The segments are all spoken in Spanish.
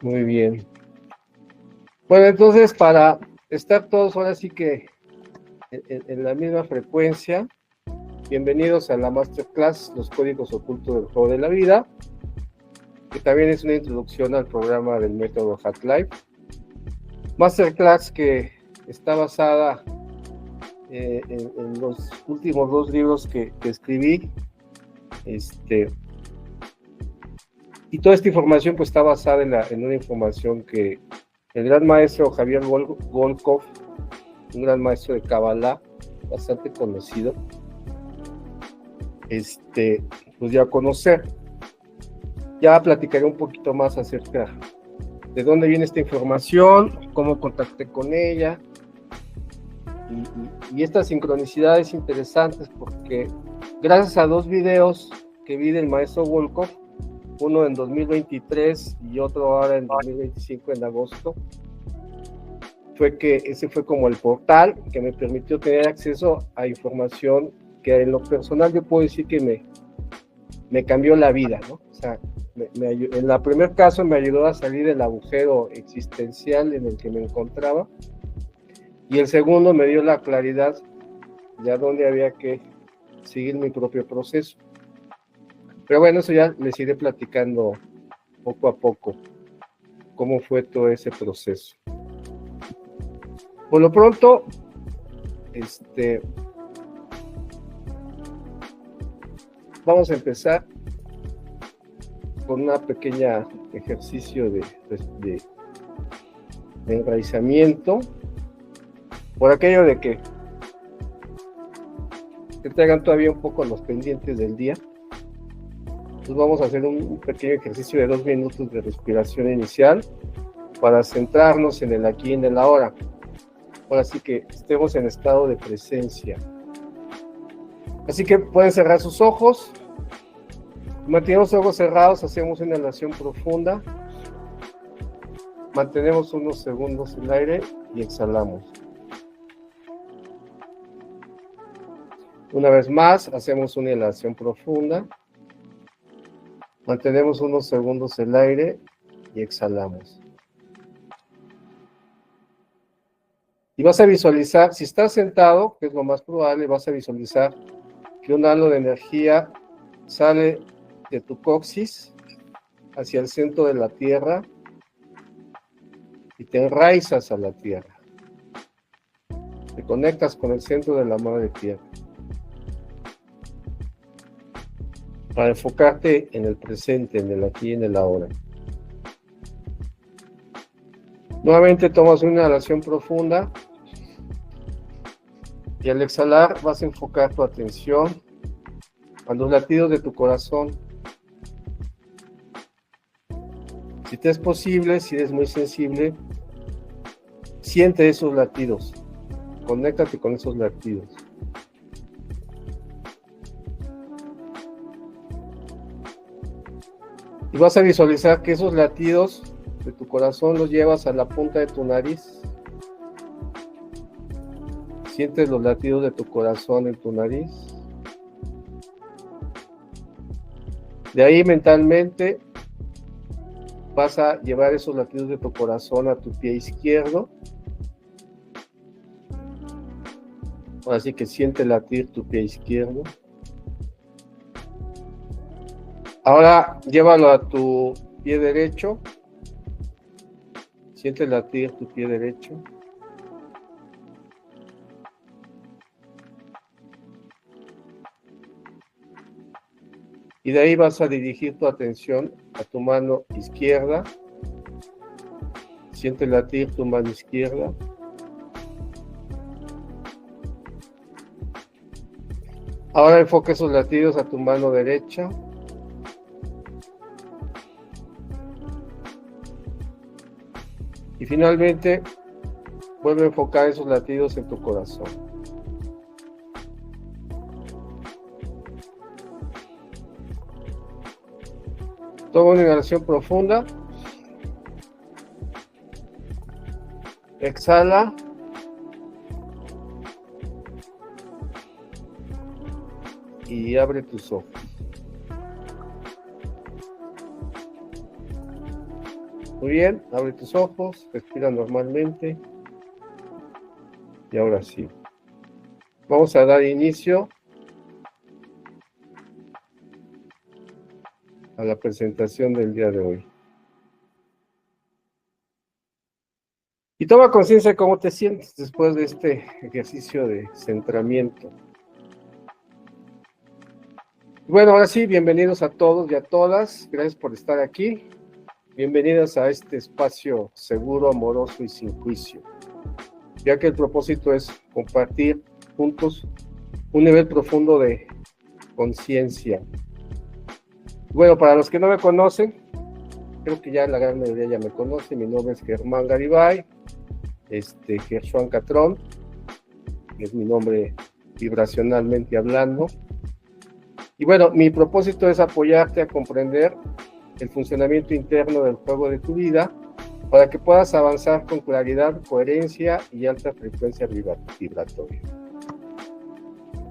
Muy bien. Bueno, entonces para estar todos ahora sí que en la misma frecuencia, bienvenidos a la Masterclass, los códigos ocultos del juego de la vida, que también es una introducción al programa del método Hack Life. Masterclass que está basada en los últimos dos libros que escribí, y toda esta información pues está basada en una información que el gran maestro Javier Volkov, un gran maestro de Kabbalah, bastante conocido, pues ya conocer. Ya platicaré un poquito más acerca de dónde viene esta información, cómo contacté con ella, y estas sincronicidades interesantes, porque gracias a dos videos que vi del maestro Volkov, uno en 2023 y otro ahora en 2025 en agosto, ese fue como el portal que me permitió tener acceso a información que en lo personal yo puedo decir que me cambió la vida, ¿no? O sea, en el primer caso me ayudó a salir del agujero existencial en el que me encontraba, y el segundo me dio la claridad de a dónde había que seguir mi propio proceso. Pero bueno, eso ya les iré platicando poco a poco, cómo fue todo ese proceso. Por lo pronto, vamos a empezar con una pequeña ejercicio de enraizamiento, por aquello de que traigan todavía un poco los pendientes del día. Entonces vamos a hacer un pequeño ejercicio de 2 minutos de respiración inicial para centrarnos en el aquí y en el ahora. Ahora sí que estemos en estado de presencia. Así que pueden cerrar sus ojos. Mantenemos los ojos cerrados, hacemos una inhalación profunda. Mantenemos unos segundos el aire y exhalamos. Una vez más, hacemos una inhalación profunda. Mantenemos unos segundos el aire y exhalamos. Y vas a visualizar, si estás sentado, que es lo más probable, vas a visualizar que un halo de energía sale de tu coxis hacia el centro de la tierra y te enraizas a la tierra. Te conectas con el centro de la madre tierra para enfocarte en el presente, en el aquí y en el ahora. Nuevamente tomas una inhalación profunda y al exhalar vas a enfocar tu atención a los latidos de tu corazón. Si te es posible, si eres muy sensible, siente esos latidos, conéctate con esos latidos. Y vas a visualizar que esos latidos de tu corazón los llevas a la punta de tu nariz. Sientes los latidos de tu corazón en tu nariz. De ahí mentalmente vas a llevar esos latidos de tu corazón a tu pie izquierdo. Así que siente latir tu pie izquierdo. Ahora llévalo a tu pie derecho. Siente latir tu pie derecho. Y de ahí vas a dirigir tu atención a tu mano izquierda. Siente latir tu mano izquierda. Ahora enfoca esos latidos a tu mano derecha. Y finalmente, vuelve a enfocar esos latidos en tu corazón. Toma una inhalación profunda. Exhala. Y abre tus ojos. Muy bien, abre tus ojos, respira normalmente. Y ahora sí. Vamos a dar inicio a la presentación del día de hoy. Y toma conciencia de cómo te sientes después de este ejercicio de centramiento. Bueno, ahora sí, bienvenidos a todos y a todas. Gracias por estar aquí. Bienvenidas a este espacio seguro, amoroso y sin juicio, ya que el propósito es compartir juntos un nivel profundo de conciencia. Bueno, para los que no me conocen, creo que ya la gran mayoría ya me conoce. Mi nombre es Germán Garibay, Gershon Catrón, es mi nombre vibracionalmente hablando. Y bueno, mi propósito es apoyarte a comprender el funcionamiento interno del juego de tu vida para que puedas avanzar con claridad, coherencia y alta frecuencia vibratoria.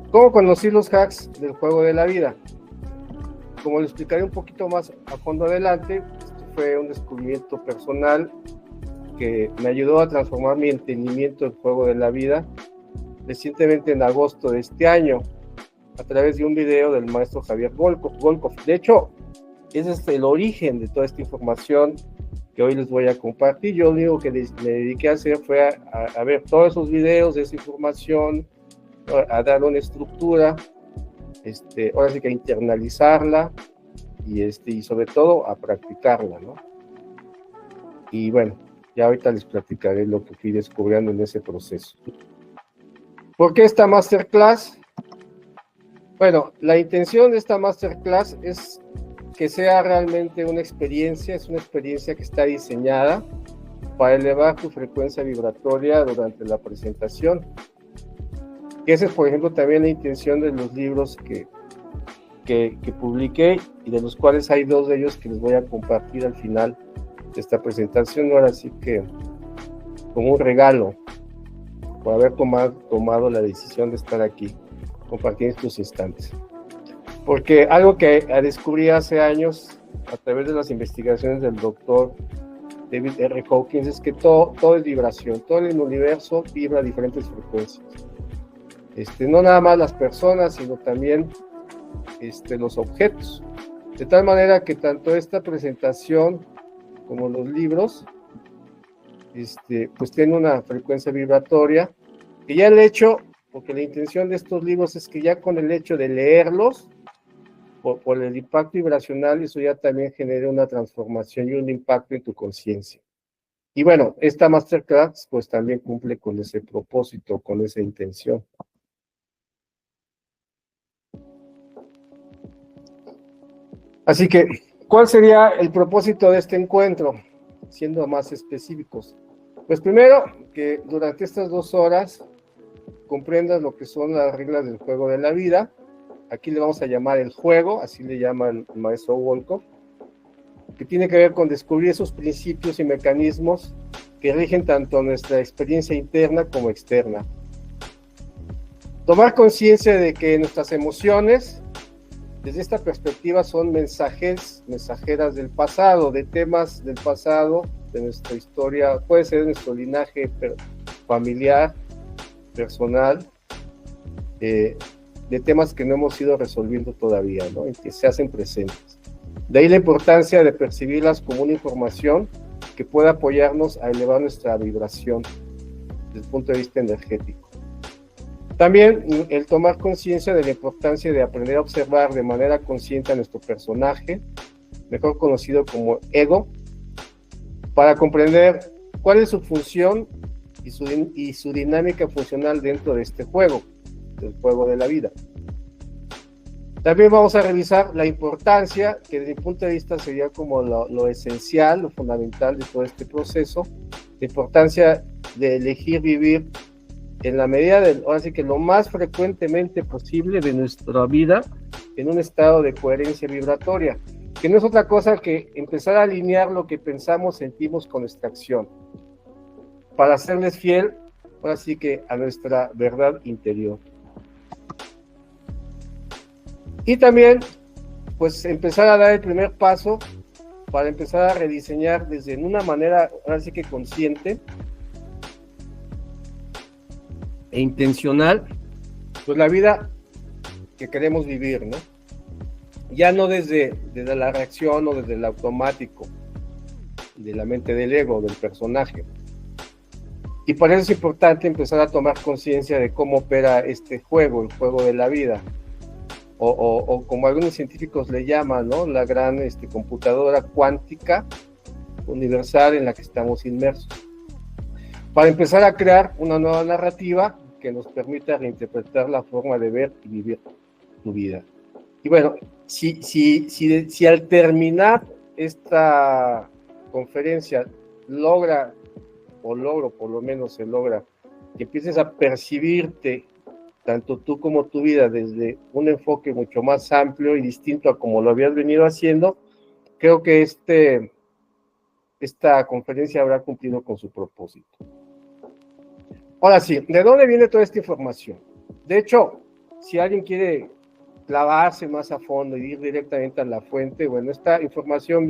¿Cómo conocí los hacks del juego de la vida? Como lo explicaré un poquito más a fondo adelante, esto fue un descubrimiento personal que me ayudó a transformar mi entendimiento del juego de la vida recientemente en agosto de este año, a través de un video del maestro Javier Volkov. De hecho, ese es el origen de toda esta información que hoy les voy a compartir. Yo lo único que me dediqué a hacer fue a ver todos esos videos de esa información, a dar una estructura, ahora sí que a internalizarla y sobre todo a practicarla, ¿no? Y bueno, ya ahorita les platicaré lo que fui descubriendo en ese proceso. ¿Por qué esta masterclass? Bueno, la intención de esta masterclass es que sea realmente una experiencia, es una experiencia que está diseñada para elevar tu frecuencia vibratoria durante la presentación. Esa es, por ejemplo, también la intención de los libros que publiqué y de los cuales hay 2 de ellos que les voy a compartir al final de esta presentación. Ahora sí que como un regalo por haber tomado la decisión de estar aquí compartiendo estos instantes. Porque algo que descubrí hace años a través de las investigaciones del doctor David R. Hawkins es que todo es vibración, todo el universo vibra a diferentes frecuencias. No nada más las personas, sino también los objetos. De tal manera que tanto esta presentación como los libros pues tienen una frecuencia vibratoria que ya el hecho, porque la intención de estos libros es que ya con el hecho de leerlos, por el impacto vibracional, eso ya también genera una transformación y un impacto en tu conciencia. Y bueno, esta masterclass pues también cumple con ese propósito, con esa intención. Así que, ¿cuál sería el propósito de este encuentro? Siendo más específicos. Pues primero, que durante estas 2 horas comprendas lo que son las reglas del juego de la vida. Aquí le vamos a llamar el juego, así le llama el maestro Volkov, que tiene que ver con descubrir esos principios y mecanismos que rigen tanto nuestra experiencia interna como externa. Tomar conciencia de que nuestras emociones, desde esta perspectiva, son mensajeras del pasado, de temas del pasado, de nuestra historia, puede ser nuestro linaje familiar, personal, de temas que no hemos ido resolviendo todavía, ¿no? Y que se hacen presentes. De ahí la importancia de percibirlas como una información que pueda apoyarnos a elevar nuestra vibración desde el punto de vista energético. También el tomar conciencia de la importancia de aprender a observar de manera consciente a nuestro personaje, mejor conocido como ego, para comprender cuál es su función y su dinámica funcional dentro de este juego, del juego de la vida. También vamos a revisar la importancia, que desde mi punto de vista sería como lo esencial, lo fundamental de todo este proceso, la importancia de elegir vivir en la medida ahora sí que lo más frecuentemente posible de nuestra vida en un estado de coherencia vibratoria, que no es otra cosa que empezar a alinear lo que pensamos, sentimos con nuestra acción, para serles fiel, ahora sí que a nuestra verdad interior. Y también, pues empezar a dar el primer paso para empezar a rediseñar desde una manera, ahora sí que consciente e intencional, pues la vida que queremos vivir, ¿no? Ya no desde la reacción o desde el automático, de la mente del ego, del personaje. Y por eso es importante empezar a tomar conciencia de cómo opera este juego, el juego de la vida, o como algunos científicos le llaman, ¿no? La gran computadora cuántica universal en la que estamos inmersos, para empezar a crear una nueva narrativa que nos permita reinterpretar la forma de ver y vivir tu vida. Y bueno, si al terminar esta conferencia logro, por lo menos se logra, que empieces a percibirte, tanto tú como tu vida, desde un enfoque mucho más amplio y distinto a como lo habías venido haciendo, creo que esta conferencia habrá cumplido con su propósito. Ahora sí, ¿de dónde viene toda esta información? De hecho, si alguien quiere clavarse más a fondo y ir directamente a la fuente, bueno, esta información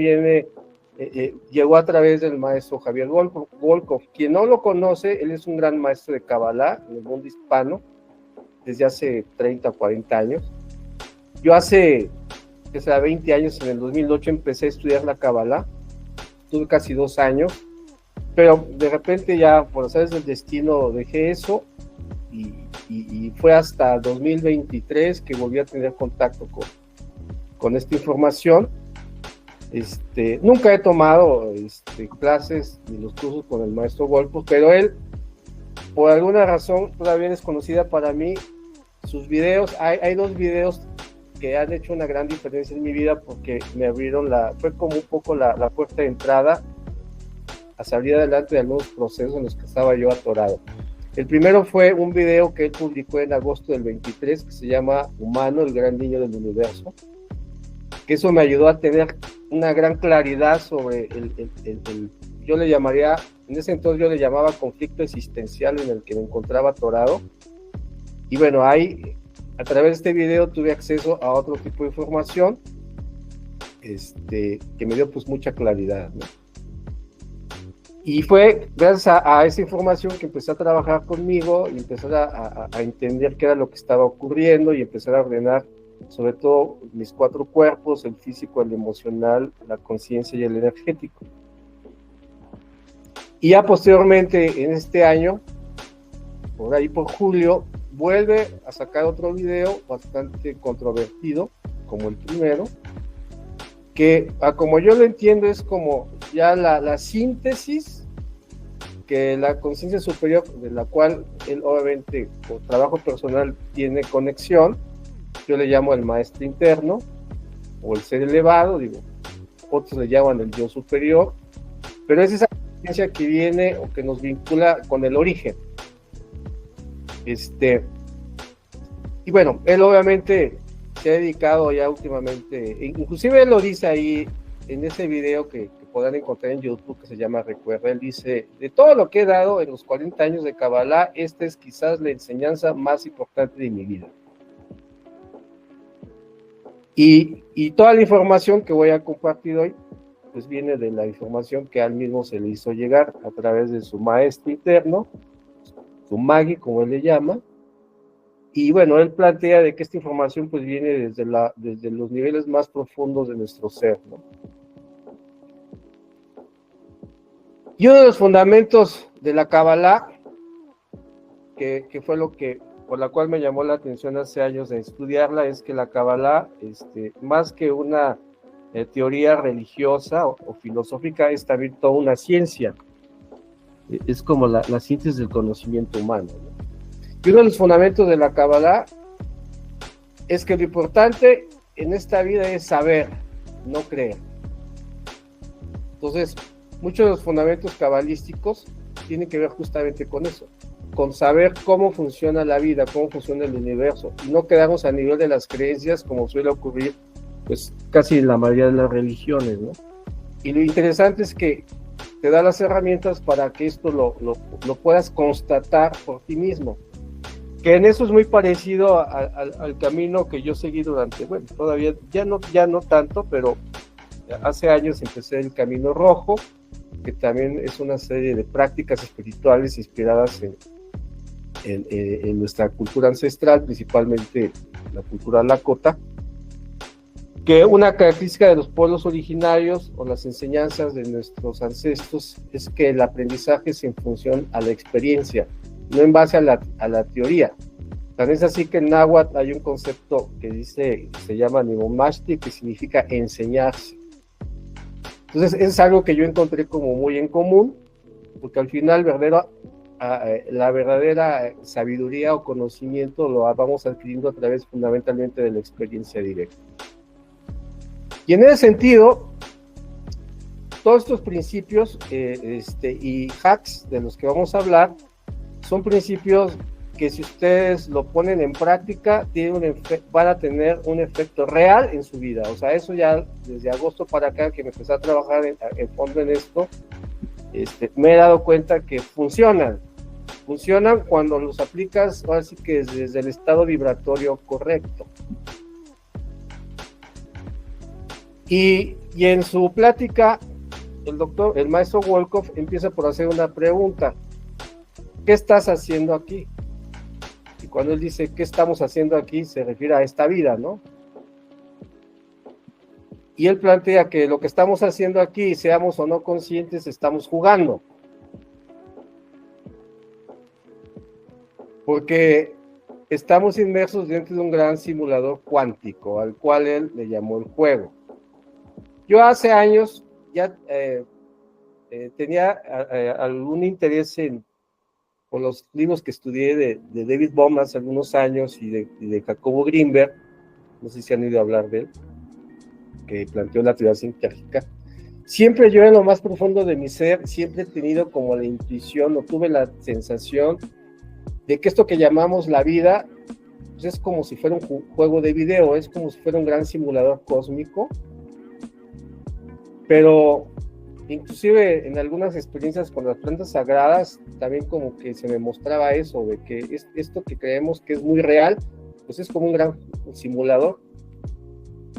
llegó a través del maestro Javier Volkov. Quien no lo conoce, él es un gran maestro de Kabbalah en el mundo hispano, desde hace 30 o 40 años. Yo hace 20 años, en el 2008, empecé a estudiar la Kabbalah, tuve casi 2 años, pero de repente ya, por azares del destino, dejé eso y fue hasta 2023 que volví a tener contacto con esta información. Nunca he tomado clases ni los cursos con el maestro Volkov, pero él, por alguna razón todavía desconocida para mí, sus videos, hay 2 videos que han hecho una gran diferencia en mi vida, porque me abrieron fue como un poco la puerta de entrada a salir adelante de algunos procesos en los que estaba yo atorado. El primero fue un video que él publicó en agosto del 23, que se llama Humano, el gran niño del universo, que eso me ayudó a tener una gran claridad sobre yo le llamaría, en ese entonces yo le llamaba conflicto existencial en el que me encontraba atorado. Y bueno, ahí, a través de este video, tuve acceso a otro tipo de información, que me dio pues mucha claridad, ¿no? Y fue gracias a esa información que empecé a trabajar conmigo y empezar a entender qué era lo que estaba ocurriendo y empezar a ordenar sobre todo mis 4 cuerpos, el físico, el emocional, la conciencia y el energético. Y ya posteriormente, en este año, por ahí por julio, vuelve a sacar otro video bastante controvertido, como el primero, que como yo lo entiendo es como ya la síntesis que la conciencia superior, de la cual él obviamente por trabajo personal tiene conexión. Yo le llamo el maestro interno o el ser elevado, otros le llaman el yo superior, pero es esa conciencia que viene o que nos vincula con el origen. Y bueno, él obviamente se ha dedicado ya últimamente, inclusive él lo dice ahí en ese video que podrán encontrar en YouTube, que se llama Recuerda. Él dice: de todo lo que he dado en los 40 años de Kabbalah, esta es quizás la enseñanza más importante de mi vida. Y toda la información que voy a compartir hoy, pues viene de la información que a él mismo se le hizo llegar a través de su maestro interno, su Magi, como él le llama. Y bueno, él plantea de que esta información pues viene desde los niveles más profundos de nuestro ser, ¿no? Y uno de los fundamentos de la Kabbalah, que fue por la cual me llamó la atención hace años de estudiarla, es que la Kabbalah, más que una teoría religiosa o filosófica, es también toda una ciencia. Es como la síntesis del conocimiento humano, ¿no? Y uno de los fundamentos de la Kabbalah es que lo importante en esta vida es saber, no creer. Entonces, muchos de los fundamentos cabalísticos tienen que ver justamente con eso, con saber cómo funciona la vida, cómo funciona el universo, y no quedarnos a nivel de las creencias, como suele ocurrir pues casi en la mayoría de las religiones, ¿no? Y lo interesante es que te da las herramientas para que esto lo puedas constatar por ti mismo, que en eso es muy parecido al camino que yo seguí durante, bueno, todavía ya no tanto, pero hace años empecé el Camino Rojo, que también es una serie de prácticas espirituales inspiradas en nuestra cultura ancestral, principalmente la cultura lakota, que una característica de los pueblos originarios o las enseñanzas de nuestros ancestros es que el aprendizaje es en función a la experiencia, no en base a la teoría. Tan es así que en náhuatl hay un concepto que se llama Nimomashti, que significa enseñarse. Entonces es algo que yo encontré como muy en común, porque al final la verdadera sabiduría o conocimiento lo vamos adquiriendo a través fundamentalmente de la experiencia directa. Y en ese sentido, todos estos principios y hacks de los que vamos a hablar son principios que si ustedes lo ponen en práctica van a tener un efecto real en su vida. O sea, eso ya desde agosto para acá que me empecé a trabajar en fondo en esto, me he dado cuenta que funcionan cuando los aplicas, así que desde el estado vibratorio correcto. Y en su plática, el maestro Wolkoff empieza por hacer una pregunta: ¿qué estás haciendo aquí? Y cuando él dice ¿qué estamos haciendo aquí?, se refiere a esta vida, ¿no? Y él plantea que lo que estamos haciendo aquí, seamos o no conscientes, estamos jugando. Porque estamos inmersos dentro de un gran simulador cuántico, al cual él le llamó el juego. Yo hace años ya tenía algún interés por los libros que estudié de David Bohm hace algunos años y de Jacobo Grinberg, no sé si han oído hablar de él, que planteó la teoría sintérgica. Siempre yo en lo más profundo de mi ser, siempre he tenido como la intuición, o tuve la sensación de que esto que llamamos la vida, pues es como si fuera un juego de video, es como si fuera un gran simulador cósmico, pero inclusive en algunas experiencias con las plantas sagradas, también como que se me mostraba eso, de que esto que creemos que es muy real, pues es como un gran simulador.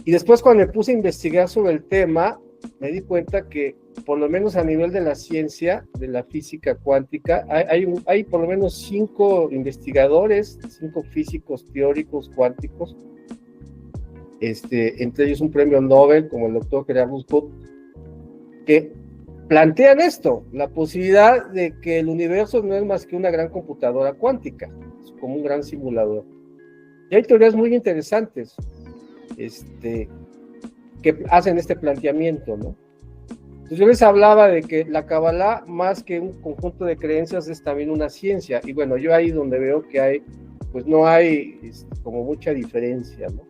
Y después cuando me puse a investigar sobre el tema, me di cuenta que por lo menos a nivel de la ciencia, de la física cuántica, hay por lo menos 5 investigadores, 5 físicos teóricos cuánticos, entre ellos un premio Nobel como el doctor Gerardus Bot, que plantean esto, la posibilidad de que el universo no es más que una gran computadora cuántica, es como un gran simulador. Y hay teorías muy interesantes que hacen este planteamiento, ¿no? Entonces yo les hablaba de que la Kabbalah, más que un conjunto de creencias, es también una ciencia, y bueno, yo ahí donde veo que pues no hay como mucha diferencia, ¿no?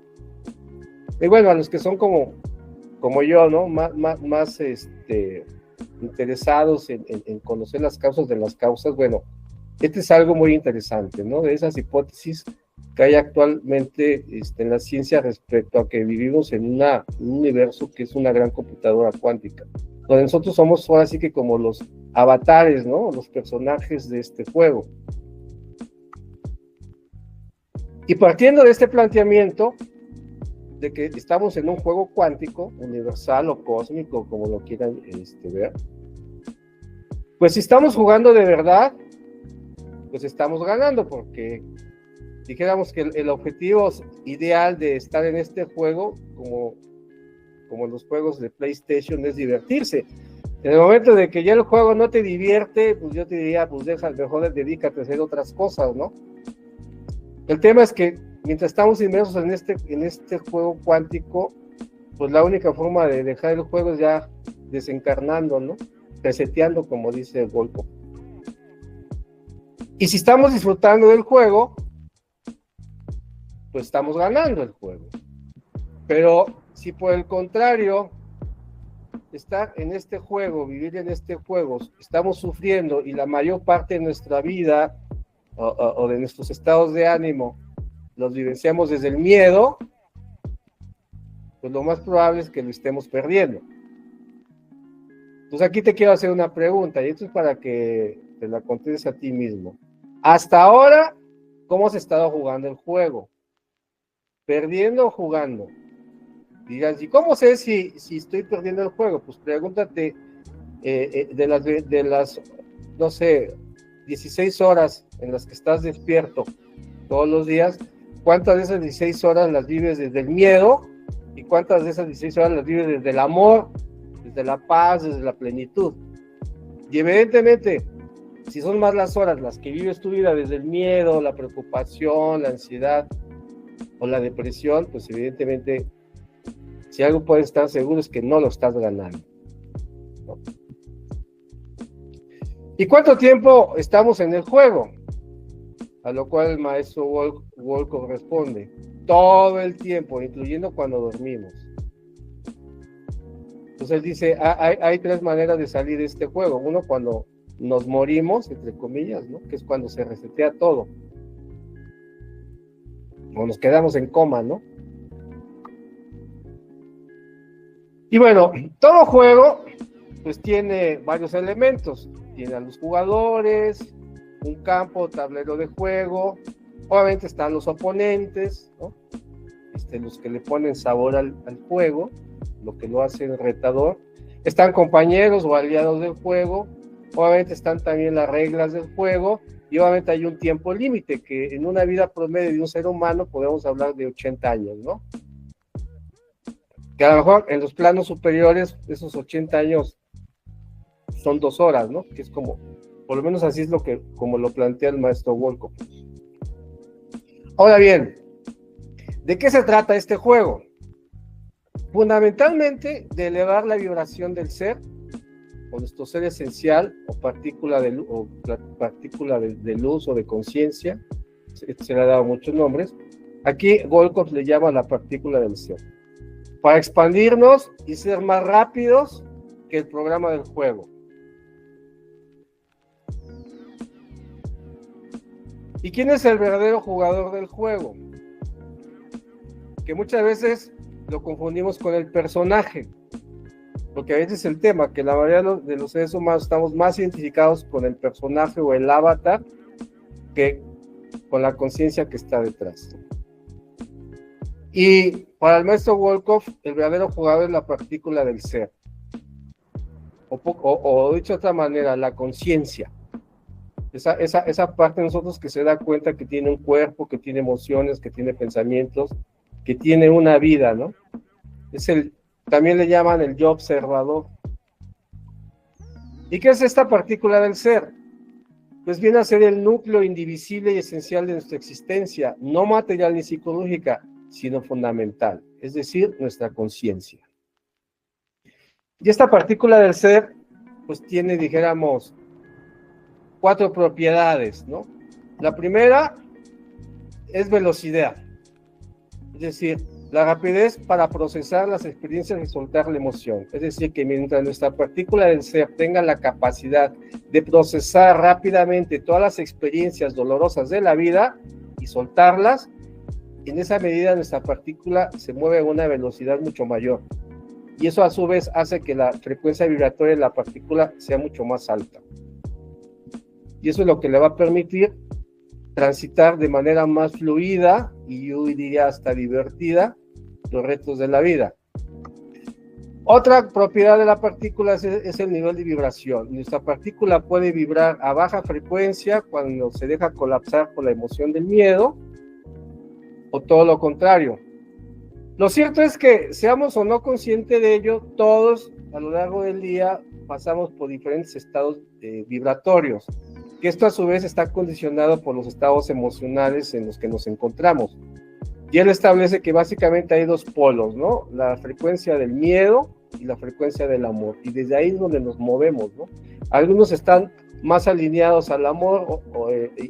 Y bueno, a los que son como yo, ¿no? Más interesados en conocer las causas de las causas, bueno, este es algo muy interesante, ¿no? De esas hipótesis que hay actualmente en la ciencia respecto a que vivimos en un universo que es una gran computadora cuántica, donde nosotros somos ahora sí que como los avatares, ¿no? Los personajes de este juego. Y partiendo de este planteamiento, de que estamos en un juego cuántico, universal o cósmico, como lo quieran ver, pues si estamos jugando de verdad, pues estamos ganando, porque dijéramos que el objetivo ideal de estar en este juego, como los juegos de PlayStation, es divertirse. En el momento de que ya el juego no te divierte, pues yo te diría, pues mejor dedícate a hacer otras cosas, ¿no? El tema es que mientras estamos inmersos en este juego cuántico, pues la única forma de dejar el juego es ya desencarnando, ¿no? Reseteando, como dice Wolkoff. Y si estamos disfrutando del juego, pues estamos ganando el juego. Pero si por el contrario, estar en este juego, vivir en este juego, estamos sufriendo y la mayor parte de nuestra vida o de nuestros estados de ánimo los vivenciamos desde el miedo, pues lo más probable es que lo estemos perdiendo. Entonces aquí te quiero hacer una pregunta, y esto es para que te la contestes a ti mismo. Hasta ahora, ¿cómo has estado jugando el juego? ¿Perdiendo o jugando? Digas, ¿y cómo sé si estoy perdiendo el juego? Pues pregúntate de las, no sé, 16 horas en las que estás despierto todos los días, ¿cuántas de esas 16 horas las vives desde el miedo? ¿Y cuántas de esas 16 horas las vives desde el amor, desde la paz, desde la plenitud? Y evidentemente, si son más las horas las que vives tu vida desde el miedo, la preocupación, la ansiedad o la depresión, pues evidentemente, si algo puedes estar seguro es que no lo estás ganando, ¿no? ¿Y cuánto tiempo estamos en el juego? A lo cual el maestro Wolkoff responde, todo el tiempo, incluyendo cuando dormimos. Entonces él dice, hay tres maneras de salir de este juego. Uno, cuando nos morimos, entre comillas, ¿no? Que es cuando se resetea todo. O nos quedamos en coma, ¿no? Y bueno, todo juego pues tiene varios elementos. Tiene a los jugadores, un campo, tablero de juego. Obviamente están los oponentes, ¿no? Los que le ponen sabor al juego, lo que lo hace retador. Están compañeros o aliados del juego. Obviamente están también las reglas del juego. Y obviamente hay un tiempo límite, que en una vida promedio de un ser humano podemos hablar de 80 años, ¿no? Que a lo mejor en los planos superiores, esos 80 años son 2 horas, ¿no? Que es como, por lo menos así es como lo plantea el maestro Wolkoff. Ahora bien, ¿de qué se trata este juego? Fundamentalmente de elevar la vibración del ser, o nuestro ser esencial, o partícula de luz o de conciencia, se le ha dado muchos nombres. Aquí Wolkoff le llama la partícula del ser, para expandirnos y ser más rápidos que el programa del juego. ¿Y quién es el verdadero jugador del juego? Que muchas veces lo confundimos con el personaje, porque a veces el tema, que la mayoría de los seres humanos estamos más identificados con el personaje o el avatar que con la conciencia que está detrás. Y para el maestro Wolkoff, el verdadero jugador es la partícula del ser, o dicho de otra manera, la conciencia. Esa parte de nosotros que se da cuenta que tiene un cuerpo, que tiene emociones, que tiene pensamientos, que tiene una vida, ¿no? También le llaman el yo observador. ¿Y qué es esta partícula del ser? Pues viene a ser el núcleo indivisible y esencial de nuestra existencia, no material ni psicológica, sino fundamental, es decir, nuestra conciencia. Y esta partícula del ser, pues tiene, dijéramos, 4 propiedades, ¿no? La primera es velocidad, es decir, la rapidez para procesar las experiencias y soltar la emoción. Es decir, que mientras nuestra partícula del ser tenga la capacidad de procesar rápidamente todas las experiencias dolorosas de la vida y soltarlas, en esa medida nuestra partícula se mueve a una velocidad mucho mayor. Y eso a su vez hace que la frecuencia vibratoria de la partícula sea mucho más alta. Y eso es lo que le va a permitir transitar de manera más fluida y yo diría hasta divertida los retos de la vida. Otra propiedad de la partícula es el nivel de vibración. Nuestra partícula puede vibrar a baja frecuencia cuando se deja colapsar por la emoción del miedo, o todo lo contrario. Lo cierto es que, seamos o no conscientes de ello, todos a lo largo del día pasamos por diferentes estados vibratorios, que esto a su vez está condicionado por los estados emocionales en los que nos encontramos. Y él establece que básicamente hay 2 polos, ¿no? La frecuencia del miedo y la frecuencia del amor. Y desde ahí es donde nos movemos, ¿no? Algunos están más alineados al amor,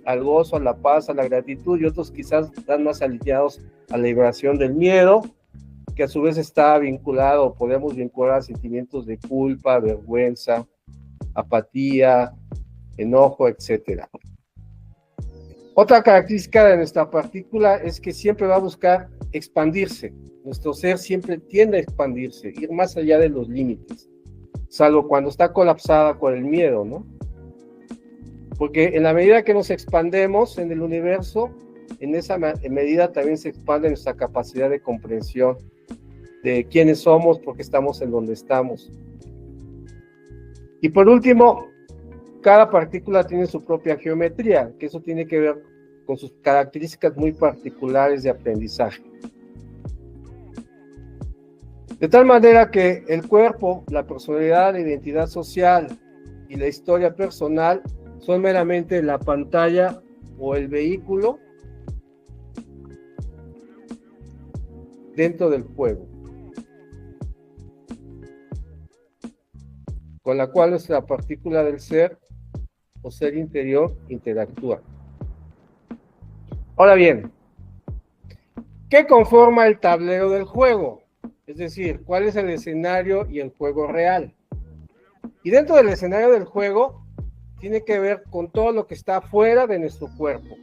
al gozo, a la paz, a la gratitud, y otros quizás están más alineados a la vibración del miedo, que a su vez está vinculado, podemos vincular a sentimientos de culpa, vergüenza, apatía, enojo, etcétera. Otra característica de nuestra partícula es que siempre va a buscar expandirse. Nuestro ser siempre tiende a expandirse, ir más allá de los límites, salvo cuando está colapsada con el miedo, ¿no? Porque en la medida que nos expandemos en el universo, en esa medida también se expande nuestra capacidad de comprensión de quiénes somos, por qué estamos en donde estamos. Y por último, cada partícula tiene su propia geometría, que eso tiene que ver con sus características muy particulares de aprendizaje. De tal manera que el cuerpo, la personalidad, la identidad social y la historia personal son meramente la pantalla o el vehículo dentro del juego, con la cual nuestra partícula del ser o ser interior interactúa. Ahora bien, ¿qué conforma el tablero del juego? Es decir, ¿cuál es el escenario y el juego real? Y dentro del escenario del juego tiene que ver con todo lo que está fuera de nuestro cuerpo,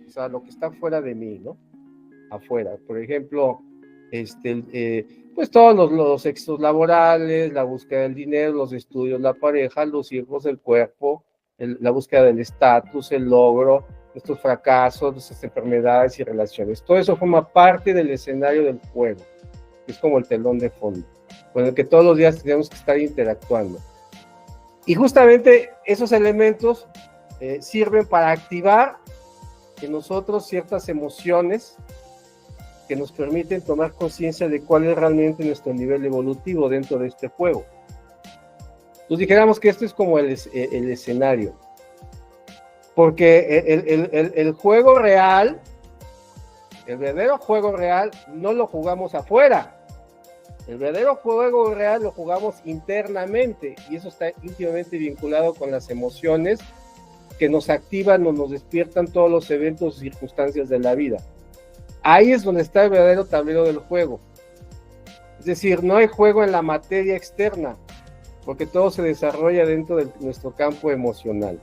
o sea, lo que está fuera de mí, ¿no? Afuera, por ejemplo, pues todos los éxitos laborales, la búsqueda del dinero, los estudios, la pareja, los hijos, el cuerpo, la búsqueda del estatus, el logro, nuestros fracasos, nuestras enfermedades y relaciones. Todo eso forma parte del escenario del juego, que es como el telón de fondo, con el que todos los días tenemos que estar interactuando. Y justamente esos elementos sirven para activar en nosotros ciertas emociones que nos permiten tomar conciencia de cuál es realmente nuestro nivel evolutivo dentro de este juego. Entonces dijéramos que esto es como el escenario, porque el juego real, el verdadero juego real, no lo jugamos afuera. El verdadero juego real lo jugamos internamente, y eso está íntimamente vinculado con las emociones que nos activan o nos despiertan todos los eventos y circunstancias de la vida. Ahí es donde está el verdadero tablero del juego. Es decir, no hay juego en la materia externa, porque todo se desarrolla dentro de nuestro campo emocional.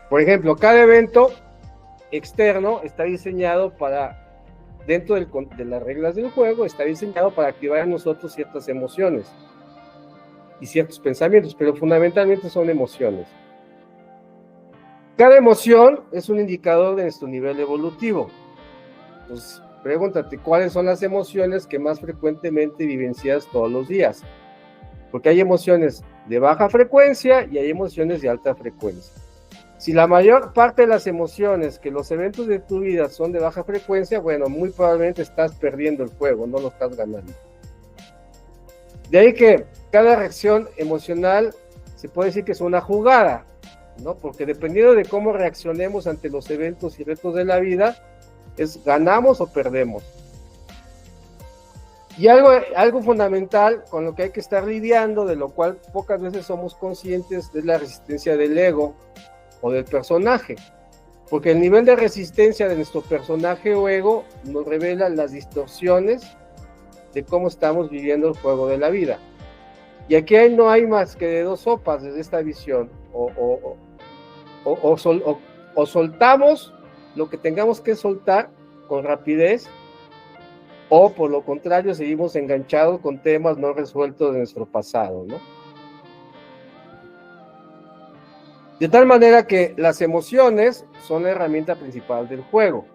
Por ejemplo, cada evento externo está diseñado para, dentro de las reglas del juego, está diseñado para activar en nosotros ciertas emociones y ciertos pensamientos, pero fundamentalmente son emociones. Cada emoción es un indicador de nuestro nivel evolutivo. Entonces, pregúntate, ¿cuáles son las emociones que más frecuentemente vivencias todos los días? Porque hay emociones de baja frecuencia y hay emociones de alta frecuencia. Si la mayor parte de las emociones que los eventos de tu vida son de baja frecuencia, bueno, muy probablemente estás perdiendo el juego, no lo estás ganando. De ahí que cada reacción emocional se puede decir que es una jugada, ¿no? Porque dependiendo de cómo reaccionemos ante los eventos y retos de la vida, es ganamos o perdemos. Y algo fundamental con lo que hay que estar lidiando, de lo cual pocas veces somos conscientes, es la resistencia del ego o del personaje, porque el nivel de resistencia de nuestro personaje o ego nos revela las distorsiones de cómo estamos viviendo el juego de la vida. Y aquí no hay más que de dos sopas desde esta visión, o soltamos lo que tengamos que soltar con rapidez, o por lo contrario seguimos enganchados con temas no resueltos de nuestro pasado, ¿no? De tal manera que las emociones son la herramienta principal del juego,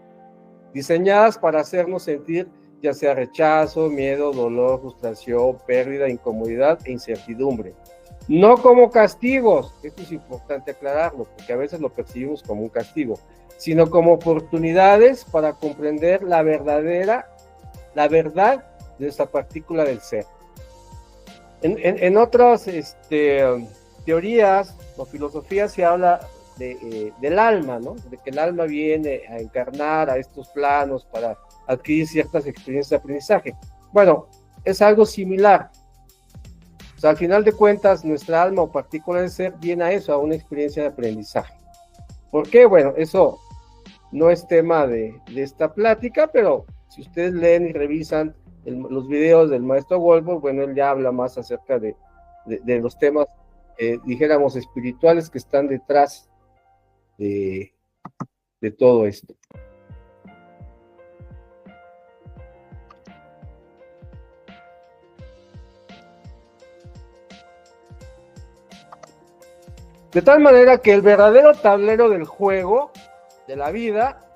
diseñadas para hacernos sentir ya sea rechazo, miedo, dolor, frustración, pérdida, incomodidad e incertidumbre. No como castigos, esto es importante aclararlo, porque a veces lo percibimos como un castigo, sino como oportunidades para comprender la verdad de nuestra partícula del ser. En otras teorías o filosofías se habla del alma, ¿no? De que el alma viene a encarnar a estos planos para adquirir ciertas experiencias de aprendizaje. Bueno, es algo similar. O sea, al final de cuentas, nuestra alma o partícula del ser viene a eso, a una experiencia de aprendizaje. ¿Por qué? Bueno, eso no es tema de esta plática, pero si ustedes leen y revisan los videos del maestro Goldberg, bueno, él ya habla más acerca de los temas, dijéramos, espirituales que están detrás de todo esto. De tal manera que el verdadero tablero del juego de la vida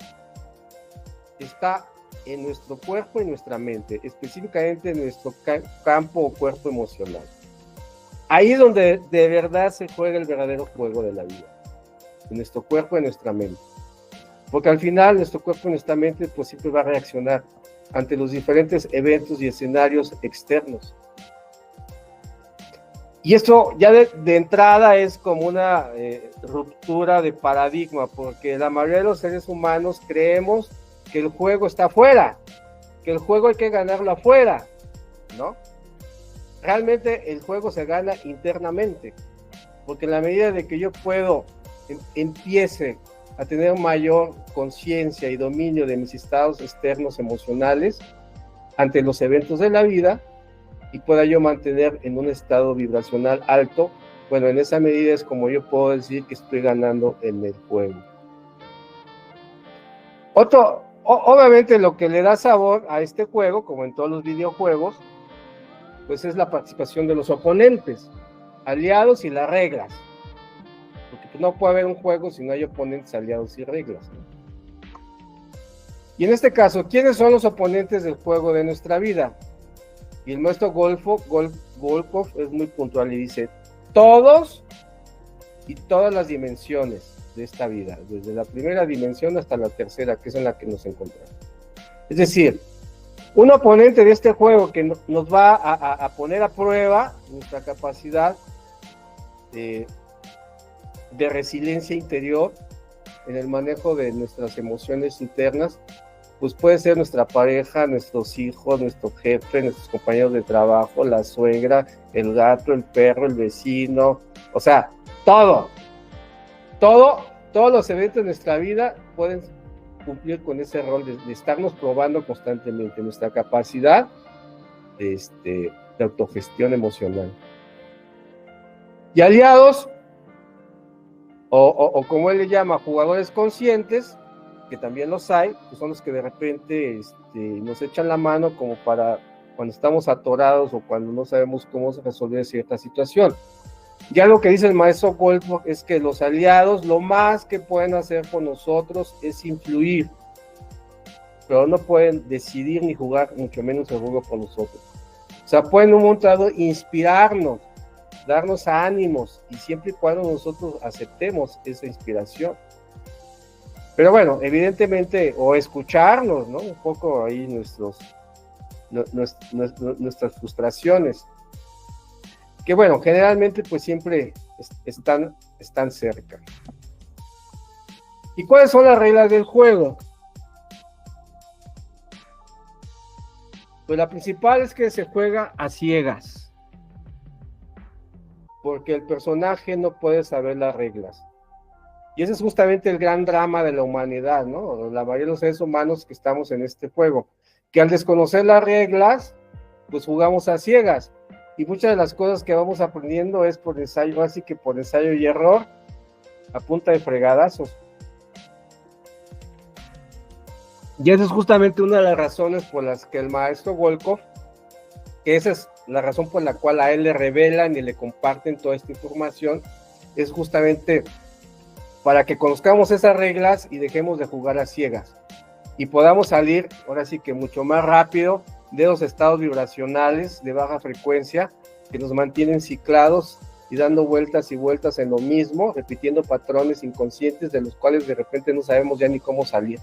está en nuestro cuerpo y nuestra mente, específicamente en nuestro campo o cuerpo emocional. Ahí es donde de verdad se juega el verdadero juego de la vida, en nuestro cuerpo y en nuestra mente. Porque al final nuestro cuerpo y nuestra mente pues siempre va a reaccionar ante los diferentes eventos y escenarios externos. Y esto ya de entrada es como una ruptura de paradigma, porque la mayoría de los seres humanos creemos que el juego está afuera, que el juego hay que ganarlo afuera, ¿no? Realmente el juego se gana internamente, porque en la medida de que yo empiece a tener mayor conciencia y dominio de mis estados externos emocionales ante los eventos de la vida, y pueda yo mantener en un estado vibracional alto, bueno, en esa medida es como yo puedo decir que estoy ganando en el juego. Obviamente lo que le da sabor a este juego, como en todos los videojuegos, pues es la participación de los oponentes, aliados y las reglas. Porque pues no puede haber un juego si no hay oponentes, aliados y reglas, ¿no? Y en este caso, ¿quiénes son los oponentes del juego de nuestra vida? Y el maestro Volkov es muy puntual y dice, todos y todas las dimensiones de esta vida, desde la primera dimensión hasta la tercera, que es en la que nos encontramos. Es decir, un oponente de este juego que nos va a poner a prueba nuestra capacidad de resiliencia interior en el manejo de nuestras emociones internas, pues puede ser nuestra pareja, nuestros hijos, nuestro jefe, nuestros compañeros de trabajo, la suegra, el gato, el perro, el vecino, o sea, todos los eventos de nuestra vida pueden cumplir con ese rol de estarnos probando constantemente nuestra capacidad de autogestión emocional. Y aliados, o como él le llama, jugadores conscientes, que también los hay, pues son los que de repente nos echan la mano como para cuando estamos atorados o cuando no sabemos cómo resolver cierta situación. Y algo que dice el maestro Volkov es que los aliados lo más que pueden hacer por nosotros es influir, pero no pueden decidir ni jugar, mucho menos el juego por nosotros. O sea, pueden en un momento dado inspirarnos, darnos ánimos, y siempre y cuando nosotros aceptemos esa inspiración. Pero bueno, evidentemente, o escucharnos, ¿no? Un poco ahí nuestras frustraciones, que bueno, generalmente pues siempre están cerca. ¿Y cuáles son las reglas del juego? Pues la principal es que se juega a ciegas, porque el personaje no puede saber las reglas. Y ese es justamente el gran drama de la humanidad, ¿no? La mayoría de los seres humanos que estamos en este juego, que al desconocer las reglas, pues jugamos a ciegas. Y muchas de las cosas que vamos aprendiendo es por ensayo, así que por ensayo y error, a punta de fregadazos. Y esa es justamente una de las razones por las que el maestro Volkov, que esa es la razón por la cual a él le revelan y le comparten toda esta información, es justamente para que conozcamos esas reglas y dejemos de jugar a ciegas y podamos salir, ahora sí que mucho más rápido, de los estados vibracionales de baja frecuencia que nos mantienen ciclados y dando vueltas y vueltas en lo mismo, repitiendo patrones inconscientes de los cuales de repente no sabemos ya ni cómo salir.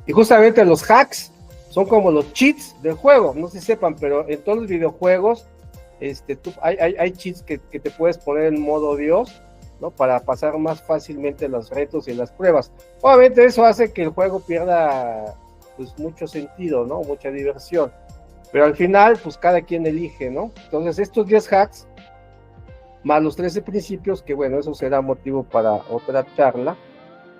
Y justamente los hacks son como los cheats del juego, no sé si sepan, pero en todos los videojuegos hay cheats que te puedes poner en modo Dios, ¿no? Para pasar más fácilmente los retos y las pruebas. Obviamente eso hace que el juego pierda pues mucho sentido, ¿no? Mucha diversión. Pero al final, pues cada quien elige, ¿no? Entonces estos 10 hacks, más los 13 principios, que bueno, eso será motivo para otra charla,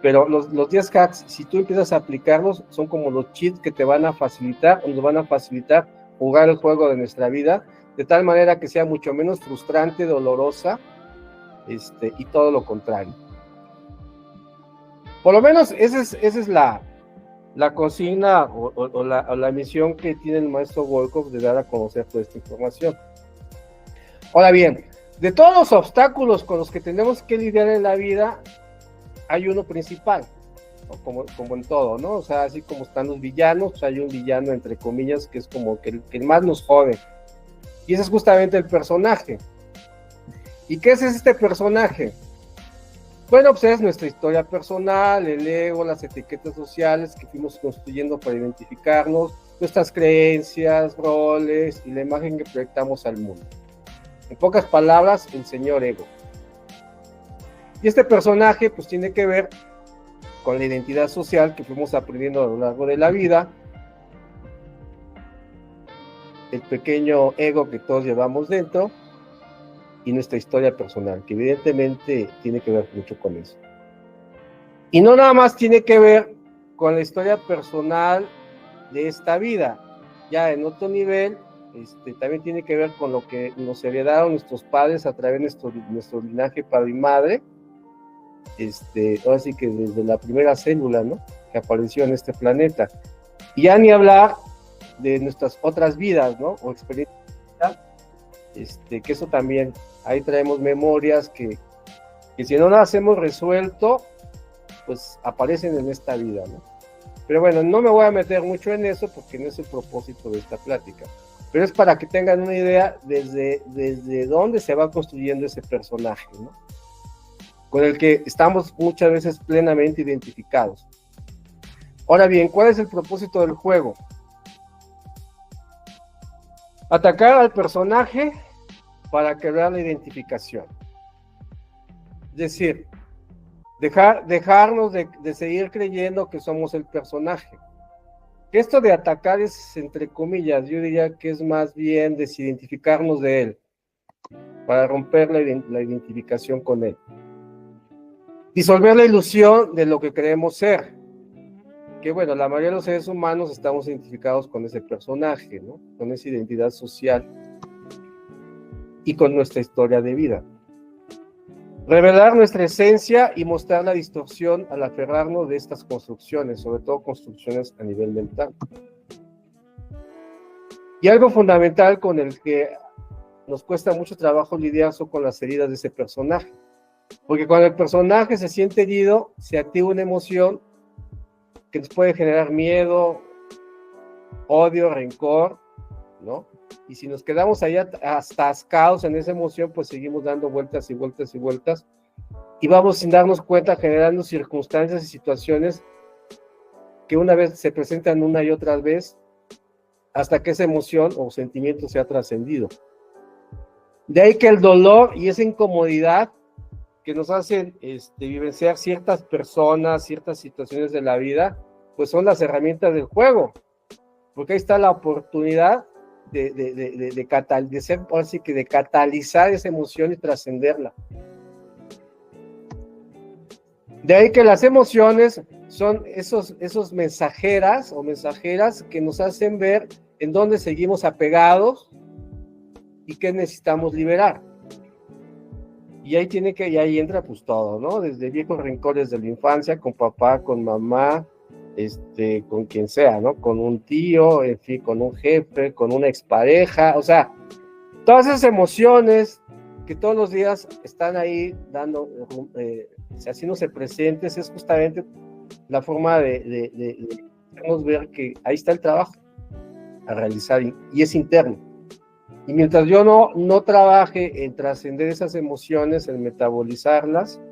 pero los 10 hacks, si tú empiezas a aplicarlos, son como los cheats que te van a facilitar, o nos van a facilitar jugar el juego de nuestra vida, de tal manera que sea mucho menos frustrante, dolorosa, y todo lo contrario. Por lo menos esa es la consigna o la misión que tiene el maestro Volkov de dar a conocer toda esta información. Ahora bien, de todos los obstáculos con los que tenemos que lidiar en la vida, hay uno principal, ¿no? Como en todo, ¿no? O sea, así como están los villanos, pues hay un villano, entre comillas, que es como que el más nos jode. Y ese es justamente el personaje. ¿Y qué es este personaje? Bueno, pues es nuestra historia personal, el ego, las etiquetas sociales que fuimos construyendo para identificarnos, nuestras creencias, roles y la imagen que proyectamos al mundo. En pocas palabras, el señor ego. Y este personaje pues tiene que ver con la identidad social que fuimos aprendiendo a lo largo de la vida, el pequeño ego que todos llevamos dentro y nuestra historia personal, que evidentemente tiene que ver mucho con eso. Y no nada más tiene que ver con la historia personal de esta vida, ya en otro nivel, también tiene que ver con lo que nos heredaron nuestros padres a través de nuestro linaje padre y madre, ahora sí que desde la primera célula, ¿no?, que apareció en este planeta. Y ya ni hablar de nuestras otras vidas, ¿no?, o experiencias, que eso también, ahí traemos memorias que si no las hemos resuelto, pues aparecen en esta vida, ¿no? Pero bueno, no me voy a meter mucho en eso porque no es el propósito de esta plática. Pero es para que tengan una idea desde dónde se va construyendo ese personaje, ¿no?, con el que estamos muchas veces plenamente identificados. Ahora bien, ¿cuál es el propósito del juego? Atacar al personaje para crear la identificación. Es decir, dejarnos de seguir creyendo que somos el personaje. Esto de atacar es, entre comillas, yo diría que es más bien desidentificarnos de él, para romper la identificación con él. Disolver la ilusión de lo que creemos ser. Que bueno, la mayoría de los seres humanos estamos identificados con ese personaje, ¿no?, con esa identidad social y con nuestra historia de vida. Revelar nuestra esencia y mostrar la distorsión al aferrarnos de estas construcciones, sobre todo construcciones a nivel mental. Y algo fundamental con el que nos cuesta mucho trabajo lidiar son con las heridas de ese personaje. Porque cuando el personaje se siente herido, se activa una emoción que nos puede generar miedo, odio, rencor, ¿no? Y si nos quedamos ahí atascados en esa emoción, pues seguimos dando vueltas y vueltas y vueltas, y vamos sin darnos cuenta generando circunstancias y situaciones que una vez se presentan una y otra vez hasta que esa emoción o sentimiento se ha trascendido. De ahí que el dolor y esa incomodidad que nos hacen vivenciar ciertas personas, ciertas situaciones de la vida, pues son las herramientas del juego, porque ahí está la oportunidad de catalizar esa emoción y trascenderla. De ahí que las emociones son esos mensajeras o mensajeras que nos hacen ver en dónde seguimos apegados y qué necesitamos liberar. Y ahí entra pues todo, ¿no? Desde viejos rencores de la infancia, con papá, con mamá, con quien sea, ¿no? Con un tío, en fin, con un jefe, con una expareja, o sea, todas esas emociones que todos los días están ahí dando, haciéndose presentes, es justamente la forma de hacernos ver que ahí está el trabajo a realizar y es interno. Y mientras yo no trabaje en trascender esas emociones, en metabolizarlas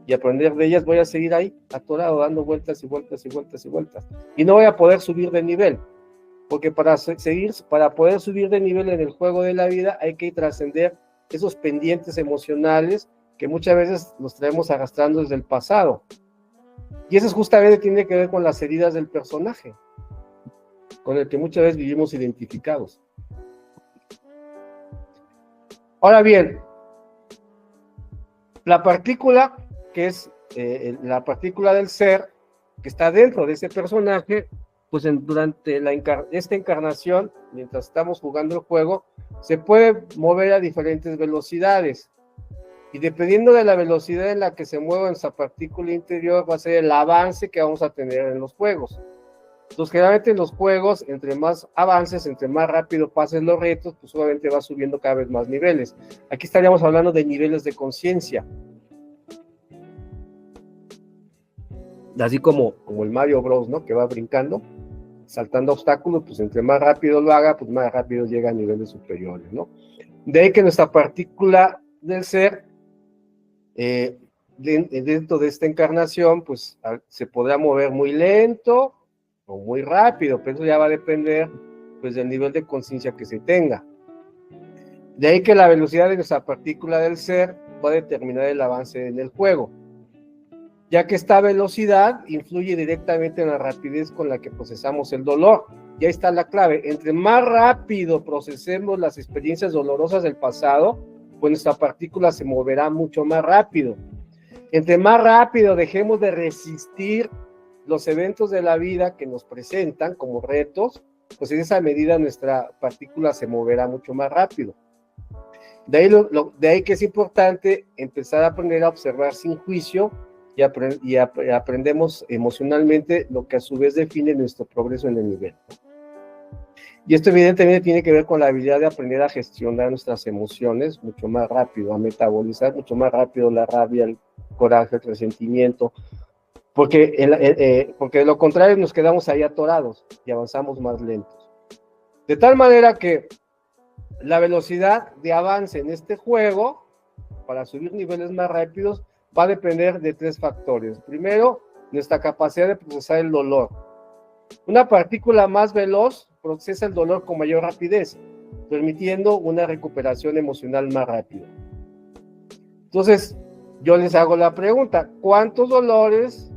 y aprender de ellas, voy a seguir ahí atorado, dando vueltas y vueltas y vueltas y vueltas. Y no voy a poder subir de nivel, porque para poder subir de nivel en el juego de la vida hay que trascender esos pendientes emocionales que muchas veces los traemos arrastrando desde el pasado. Y eso justamente tiene que ver con las heridas del personaje, con el que muchas veces vivimos identificados. Ahora bien, la partícula, que es la partícula del ser, que está dentro de ese personaje, pues durante esta encarnación, mientras estamos jugando el juego, se puede mover a diferentes velocidades. Y dependiendo de la velocidad en la que se mueva esa partícula interior, va a ser el avance que vamos a tener en los juegos. Entonces, generalmente en los juegos, entre más avances, entre más rápido pases los retos, pues obviamente va subiendo cada vez más niveles. Aquí estaríamos hablando de niveles de conciencia. así como el Mario Bros, ¿no? Que va brincando, saltando obstáculos, pues entre más rápido lo haga, pues más rápido llega a niveles superiores, ¿no? De ahí que nuestra partícula del ser, dentro de esta encarnación, pues se podrá mover muy lento o muy rápido, pero eso ya va a depender, pues, del nivel de conciencia que se tenga. De ahí que la velocidad de nuestra partícula del ser va a determinar el avance en el juego, ya que esta velocidad influye directamente en la rapidez con la que procesamos el dolor. Y ahí está la clave: entre más rápido procesemos las experiencias dolorosas del pasado, pues nuestra partícula se moverá mucho más rápido. Entre más rápido dejemos de resistir los eventos de la vida que nos presentan como retos, pues en esa medida nuestra partícula se moverá mucho más rápido. De ahí que es importante empezar a aprender a observar sin juicio y aprendemos emocionalmente, lo que a su vez define nuestro progreso en el nivel. Y esto evidentemente tiene que ver con la habilidad de aprender a gestionar nuestras emociones mucho más rápido, a metabolizar mucho más rápido la rabia, el coraje, el resentimiento, porque de lo contrario nos quedamos ahí atorados y avanzamos más lentos. De tal manera que la velocidad de avance en este juego, para subir niveles más rápidos, va a depender de 3 factores. Primero, nuestra capacidad de procesar el dolor. Una partícula más veloz procesa el dolor con mayor rapidez, permitiendo una recuperación emocional más rápida. Entonces, yo les hago la pregunta: ¿cuántos dolores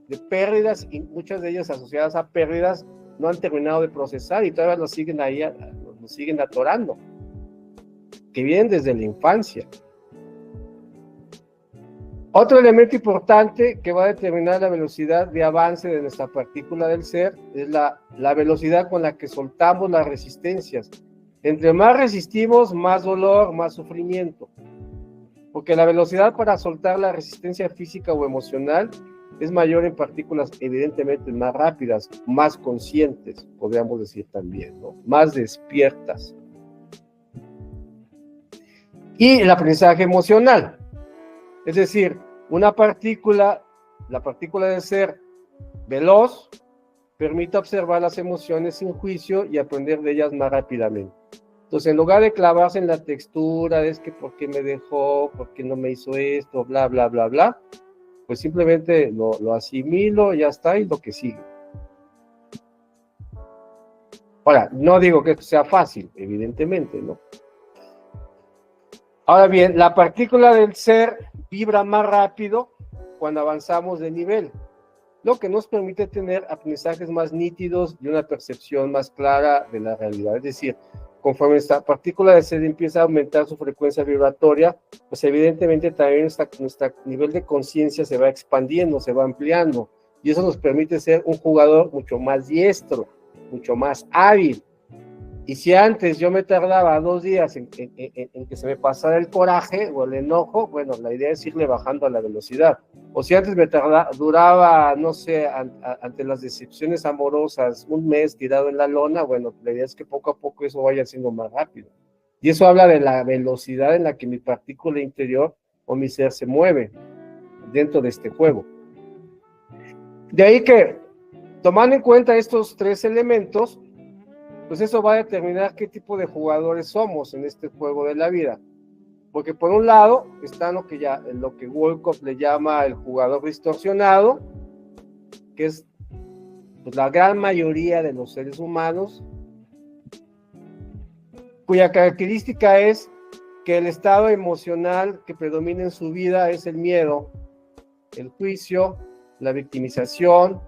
de pérdidas, y muchas de ellas asociadas a pérdidas, no han terminado de procesar y todavía los siguen ahí, los siguen atorando, que vienen desde la infancia? Otro elemento importante que va a determinar la velocidad de avance de nuestra partícula del ser es la velocidad con la que soltamos las resistencias. Entre más resistimos, más dolor, más sufrimiento. Porque la velocidad para soltar la resistencia física o emocional es mayor en partículas evidentemente más rápidas, más conscientes, podríamos decir también, ¿no? Más despiertas. Y el aprendizaje emocional. Es decir, la partícula del ser veloz permite observar las emociones sin juicio y aprender de ellas más rápidamente. Entonces, en lugar de clavarse en la textura, es que por qué me dejó, por qué no me hizo esto, bla, bla, bla, bla, pues simplemente lo asimilo, ya está, y lo que sigue. Ahora, no digo que esto sea fácil, evidentemente, ¿no? Ahora bien, la partícula del ser vibra más rápido cuando avanzamos de nivel, lo que nos permite tener aprendizajes más nítidos y una percepción más clara de la realidad. Es decir, conforme esta partícula del ser empieza a aumentar su frecuencia vibratoria, pues evidentemente también nuestro nivel de conciencia se va expandiendo, se va ampliando, y eso nos permite ser un jugador mucho más diestro, mucho más hábil. Y si antes yo me tardaba 2 días en que se me pasara el coraje o el enojo, bueno, la idea es irle bajando a la velocidad. O si antes duraba, no sé, ante las decepciones amorosas, 1 mes tirado en la lona, bueno, la idea es que poco a poco eso vaya siendo más rápido. Y eso habla de la velocidad en la que mi partícula interior o mi ser se mueve dentro de este juego. De ahí que, tomando en cuenta estos 3 elementos, pues eso va a determinar qué tipo de jugadores somos en este juego de la vida. Porque por un lado está lo que Wolcott le llama el jugador distorsionado, que es, pues, la gran mayoría de los seres humanos, cuya característica es que el estado emocional que predomina en su vida es el miedo, el juicio, la victimización,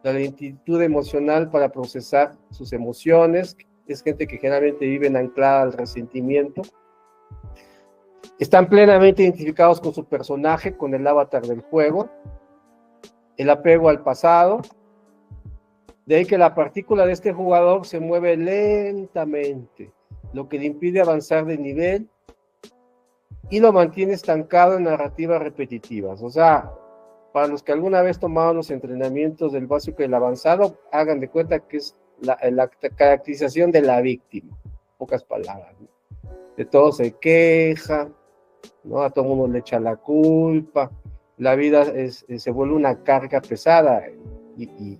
la lentitud emocional para procesar sus emociones. Es gente que generalmente vive anclada al resentimiento. Están plenamente identificados con su personaje, con el avatar del juego. El apego al pasado. De ahí que la partícula de este jugador se mueve lentamente, lo que le impide avanzar de nivel y lo mantiene estancado en narrativas repetitivas. O sea, para los que alguna vez tomaron los entrenamientos del básico y el avanzado, hagan de cuenta que es la caracterización de la víctima, pocas palabras, ¿no? De todo se queja, ¿no? A todo mundo le echa la culpa, la vida se vuelve una carga pesada y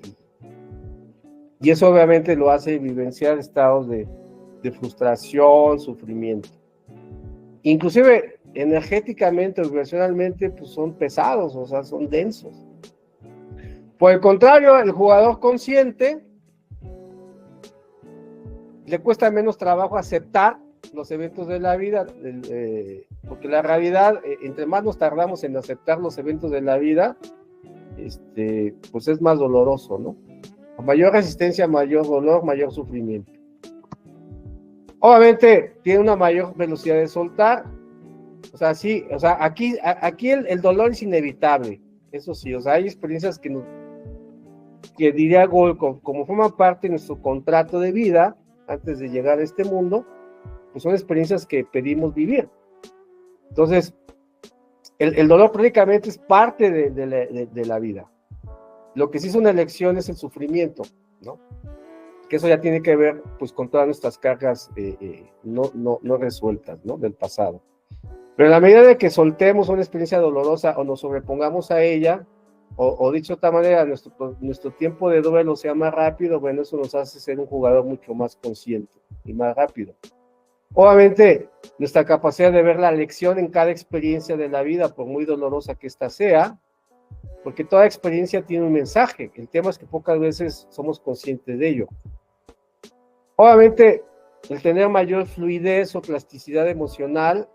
eso obviamente lo hace vivenciar estados de frustración, sufrimiento. Inclusive energéticamente o vibracionalmente pues son pesados, o sea, son densos. Por el contrario, el jugador consciente le cuesta menos trabajo aceptar los eventos de la vida, porque la realidad, entre más nos tardamos en aceptar los eventos de la vida, pues es más doloroso, ¿no? A mayor resistencia, mayor dolor, mayor sufrimiento. Obviamente tiene una mayor velocidad de soltar, o sea, sí, o sea, aquí el dolor es inevitable, eso sí, o sea, hay experiencias que diría Volkov, como forman parte de nuestro contrato de vida, antes de llegar a este mundo, pues son experiencias que pedimos vivir. Entonces, el dolor prácticamente es parte de la vida. Lo que sí es una elección es el sufrimiento, ¿no? Que eso ya tiene que ver, pues, con todas nuestras cargas no resueltas, ¿no? Del pasado. Pero en la medida de que soltemos una experiencia dolorosa o nos sobrepongamos a ella, o dicho de otra manera, nuestro tiempo de duelo sea más rápido, bueno, eso nos hace ser un jugador mucho más consciente y más rápido. Obviamente, nuestra capacidad de ver la lección en cada experiencia de la vida, por muy dolorosa que ésta sea, porque toda experiencia tiene un mensaje. El tema es que pocas veces somos conscientes de ello. Obviamente, el tener mayor fluidez o plasticidad emocional,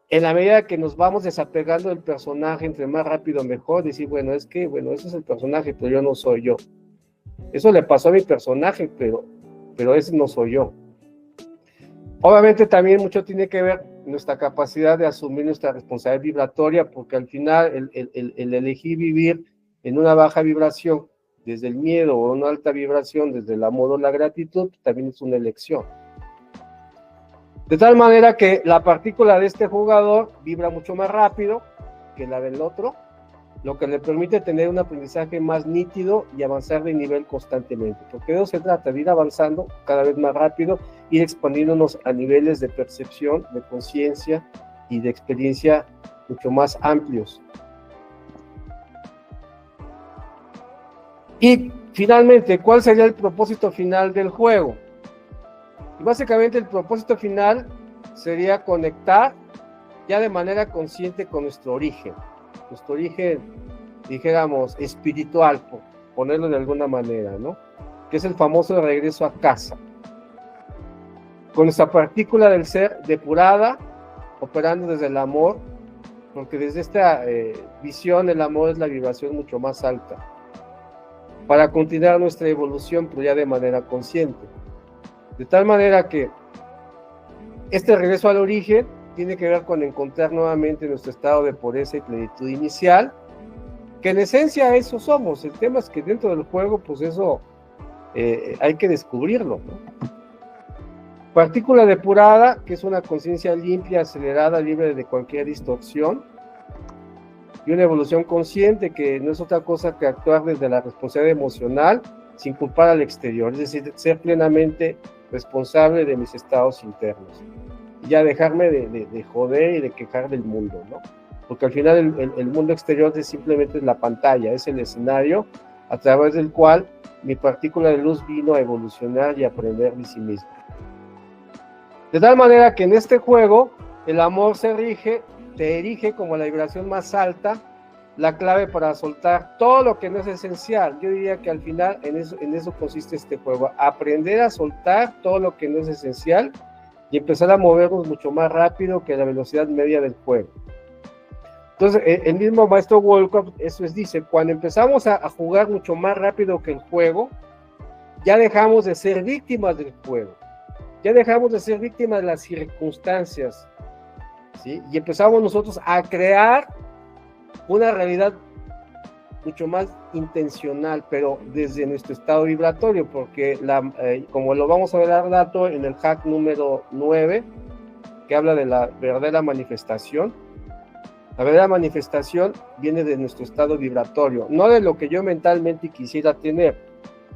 en la medida que nos vamos desapegando del personaje, entre más rápido mejor, decir, bueno, ese es el personaje, pero yo no soy yo. Eso le pasó a mi personaje, pero ese no soy yo. Obviamente también mucho tiene que ver nuestra capacidad de asumir nuestra responsabilidad vibratoria, porque al final el elegir vivir en una baja vibración desde el miedo o una alta vibración desde el amor o la gratitud también es una elección. De tal manera que la partícula de este jugador vibra mucho más rápido que la del otro, lo que le permite tener un aprendizaje más nítido y avanzar de nivel constantemente, porque de eso se trata, de ir avanzando cada vez más rápido, ir expandiéndonos a niveles de percepción, de conciencia y de experiencia mucho más amplios. Y finalmente, ¿cuál sería el propósito final del juego? Y básicamente el propósito final sería conectar ya de manera consciente con nuestro origen, dijéramos, espiritual, por ponerlo de alguna manera, ¿no? Que es el famoso regreso a casa. Con nuestra partícula del ser depurada, operando desde el amor, porque desde esta visión el amor es la vibración mucho más alta, para continuar nuestra evolución, pero ya de manera consciente. De tal manera que este regreso al origen tiene que ver con encontrar nuevamente nuestro estado de pureza y plenitud inicial, que en esencia eso somos. El tema es que dentro del juego, pues eso hay que descubrirlo, ¿no? Partícula depurada, que es una conciencia limpia, acelerada, libre de cualquier distorsión, y una evolución consciente, que no es otra cosa que actuar desde la responsabilidad emocional, sin culpar al exterior, es decir, ser plenamente responsable de mis estados internos. Y ya dejarme de joder y de quejar del mundo, ¿no? Porque al final el mundo exterior es simplemente la pantalla, es el escenario a través del cual mi partícula de luz vino a evolucionar y aprender de sí mismo. De tal manera que en este juego el amor te erige como la vibración más alta, la clave para soltar todo lo que no es esencial. Yo diría que al final en eso consiste este juego, aprender a soltar todo lo que no es esencial y empezar a movernos mucho más rápido que la velocidad media del juego. Entonces, el mismo maestro Volkov dice, cuando empezamos a jugar mucho más rápido que el juego, ya dejamos de ser víctimas del juego, ya dejamos de ser víctimas de las circunstancias, ¿sí? Y empezamos nosotros a crear una realidad mucho más intencional, pero desde nuestro estado vibratorio, porque como lo vamos a ver al rato en el hack número 9, que habla de la verdadera manifestación, la verdadera manifestación viene de nuestro estado vibratorio, no de lo que yo mentalmente quisiera tener,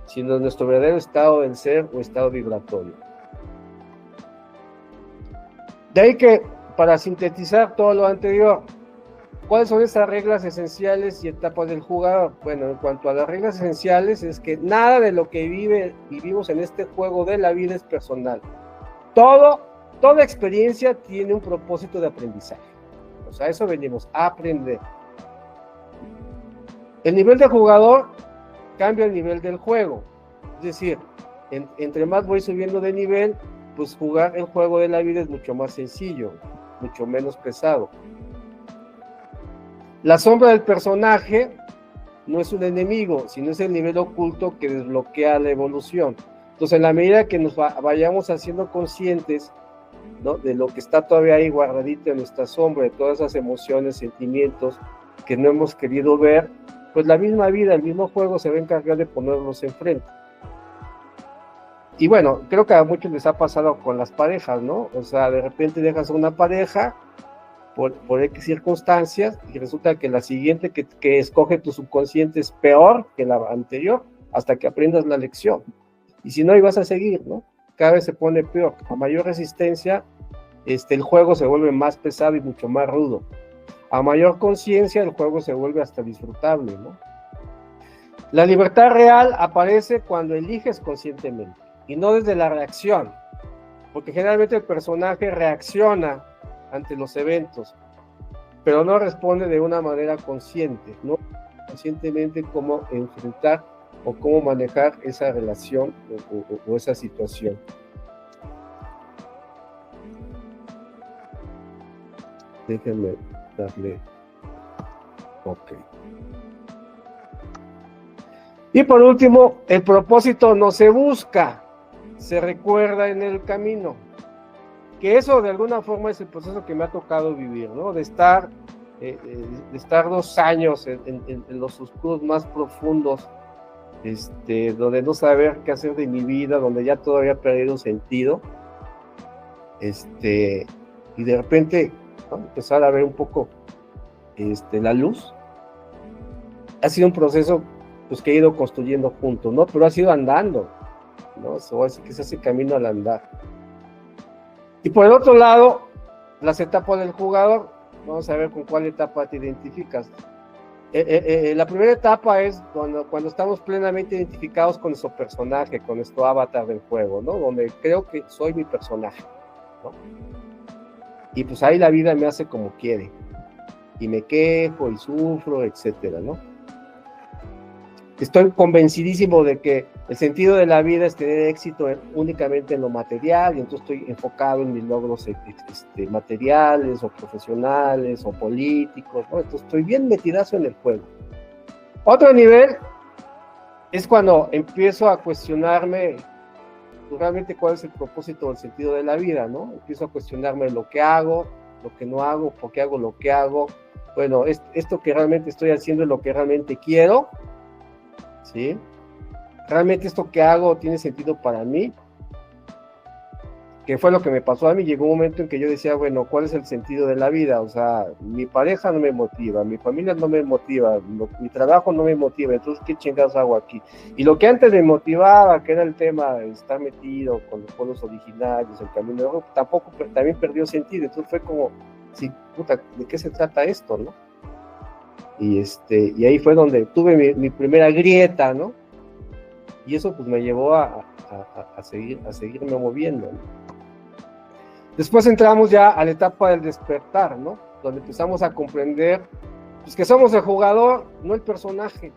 sino de nuestro verdadero estado del ser o estado vibratorio. De ahí que, para sintetizar todo lo anterior, ¿Cuáles son esas reglas esenciales y etapas del jugador? Bueno, en cuanto a las reglas esenciales, es que nada de lo que vivimos en este juego de la vida es personal. Toda experiencia tiene un propósito de aprendizaje. O sea, eso venimos a aprender. El nivel de jugador cambia el nivel del juego. Es decir, entre más voy subiendo de nivel, pues jugar el juego de la vida es mucho más sencillo, mucho menos pesado. La sombra del personaje no es un enemigo, sino es el nivel oculto que desbloquea la evolución. Entonces, en la medida que nos vayamos haciendo conscientes, ¿no?, de lo que está todavía ahí guardadito en nuestra sombra, de todas esas emociones, sentimientos que no hemos querido ver, pues la misma vida, el mismo juego se va a encargar de ponerlos enfrente. Y bueno, creo que a muchos les ha pasado con las parejas, ¿no? O sea, de repente dejas a una pareja por X circunstancias y resulta que la siguiente que escoge tu subconsciente es peor que la anterior hasta que aprendas la lección. Y si no, ahí vas a seguir, ¿no? Cada vez se pone peor. A mayor resistencia, el juego se vuelve más pesado y mucho más rudo. A mayor conciencia, el juego se vuelve hasta disfrutable, ¿no? La libertad real aparece cuando eliges conscientemente y no desde la reacción, porque generalmente el personaje reacciona ante los eventos, pero no responde de una manera consciente, no conscientemente cómo enfrentar o cómo manejar esa relación o esa situación. Déjenme darle OK. Y por último, el propósito no se busca, se recuerda en el camino. Que eso de alguna forma es el proceso que me ha tocado vivir, ¿no? De estar 2 años en los oscuros más profundos, donde no saber qué hacer de mi vida, donde ya todo había perdido sentido, y de repente, ¿no?, empezar a ver un poco la luz. Ha sido un proceso, pues, que he ido construyendo juntos, ¿no? Pero ha sido andando, ¿no? Así que es ese camino al andar. Y por el otro lado, las etapas del jugador, vamos a ver con cuál etapa te identificas. La primera etapa es cuando estamos plenamente identificados con nuestro personaje, con nuestro avatar del juego, ¿no? Donde creo que soy mi personaje, ¿no? Y pues ahí la vida me hace como quiere. Y me quejo y sufro, etcétera, ¿no? Estoy convencidísimo de que el sentido de la vida es tener éxito únicamente en lo material, y entonces estoy enfocado en mis logros materiales o profesionales o políticos, ¿no? Entonces estoy bien metidazo en el juego. Otro nivel es cuando empiezo a cuestionarme realmente cuál es el propósito o el sentido de la vida, ¿no? Empiezo a cuestionarme lo que hago, lo que no hago, por qué hago lo que hago. Bueno, esto que realmente estoy haciendo es lo que realmente quiero, ¿sí? ¿Realmente esto que hago tiene sentido para mí? Que fue lo que me pasó a mí. Llegó un momento en que yo decía, bueno, ¿cuál es el sentido de la vida? O sea, mi pareja no me motiva, mi familia no me motiva, mi trabajo no me motiva, entonces, ¿qué chingados hago aquí? Y lo que antes me motivaba, que era el tema de estar metido con los pueblos originarios, el camino de oro, también perdió sentido. Entonces fue como, sí, puta, ¿de qué se trata esto, no? Y ahí fue donde tuve mi primera grieta, ¿no? Y eso pues me llevó a seguirme moviendo, ¿no? Después entramos ya a la etapa del despertar, ¿no? Donde empezamos a comprender, pues, que somos el jugador, no el personaje.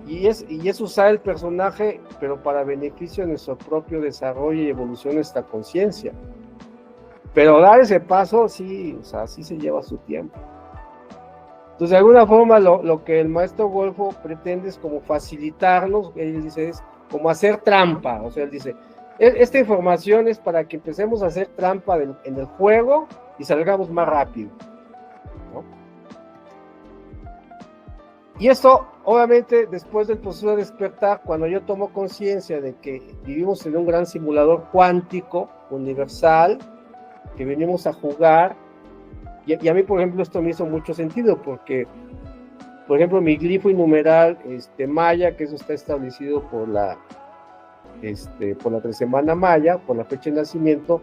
Y es usar el personaje, pero para beneficio de nuestro propio desarrollo y evolución de nuestra conciencia. Pero dar ese paso, sí, o sea, sí se lleva su tiempo. Entonces, de alguna forma, lo que el maestro Golfo pretende es como facilitarnos, él dice, es como hacer trampa. O sea, él dice, esta información es para que empecemos a hacer trampa en el juego y salgamos más rápido, ¿no? Y esto, obviamente, después del proceso de despertar, cuando yo tomo conciencia de que vivimos en un gran simulador cuántico, universal, que venimos a jugar. Y a mí, por ejemplo, esto me hizo mucho sentido, porque, por ejemplo, mi glifo y numeral maya, que eso está establecido por la tresemana maya, por la fecha de nacimiento,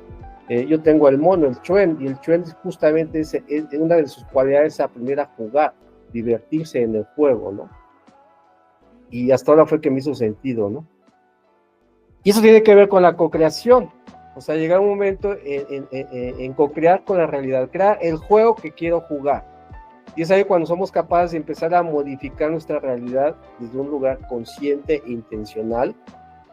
Yo tengo el mono, el Chuen, y el Chuen justamente es una de sus cualidades es aprender a jugar, divertirse en el juego, ¿no? Y hasta ahora fue que me hizo sentido, ¿no? Y eso tiene que ver con la co-creación, o sea, llegar un momento en co-crear con la realidad, crear el juego que quiero jugar. Y es ahí cuando somos capaces de empezar a modificar nuestra realidad desde un lugar consciente e intencional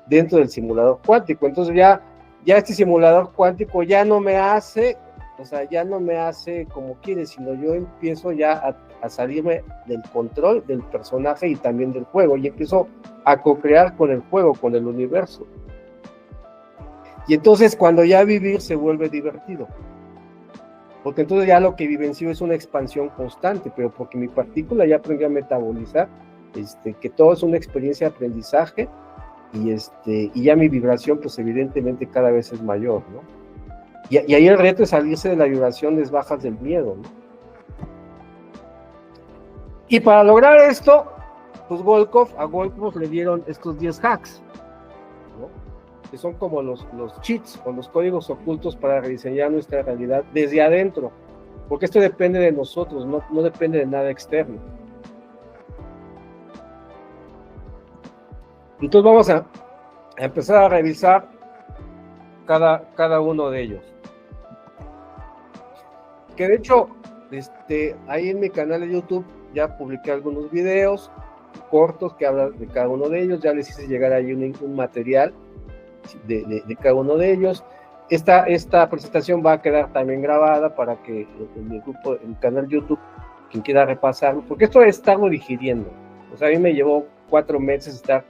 dentro del simulador cuántico. Entonces ya este simulador cuántico ya no me hace, o sea, ya no me hace como quiere, sino yo empiezo ya a salirme del control del personaje y también del juego, y empiezo a co-crear con el juego, con el universo. Y entonces cuando ya vivir se vuelve divertido, porque entonces ya lo que vivencio es una expansión constante, pero porque mi partícula ya aprendió a metabolizar, que todo es una experiencia de aprendizaje, y ya mi vibración pues evidentemente cada vez es mayor, ¿no? Y ahí el reto es salirse de las vibraciones bajas del miedo, ¿no? Y para lograr esto, pues a Volkov le dieron estos 10 hacks, ¿no? Que son como los cheats o los códigos ocultos para rediseñar nuestra realidad desde adentro, porque esto depende de nosotros, no depende de nada externo. Entonces vamos a empezar a revisar cada uno de ellos. Que de hecho, ahí en mi canal de YouTube ya publiqué algunos videos cortos que hablan de cada uno de ellos, ya les hice llegar ahí un material de cada uno de ellos. Esta presentación va a quedar también grabada para que en el grupo, en el canal YouTube, quien quiera repasarlo, porque esto es estarlo digiriendo. O sea, a mí me llevó 4 meses estar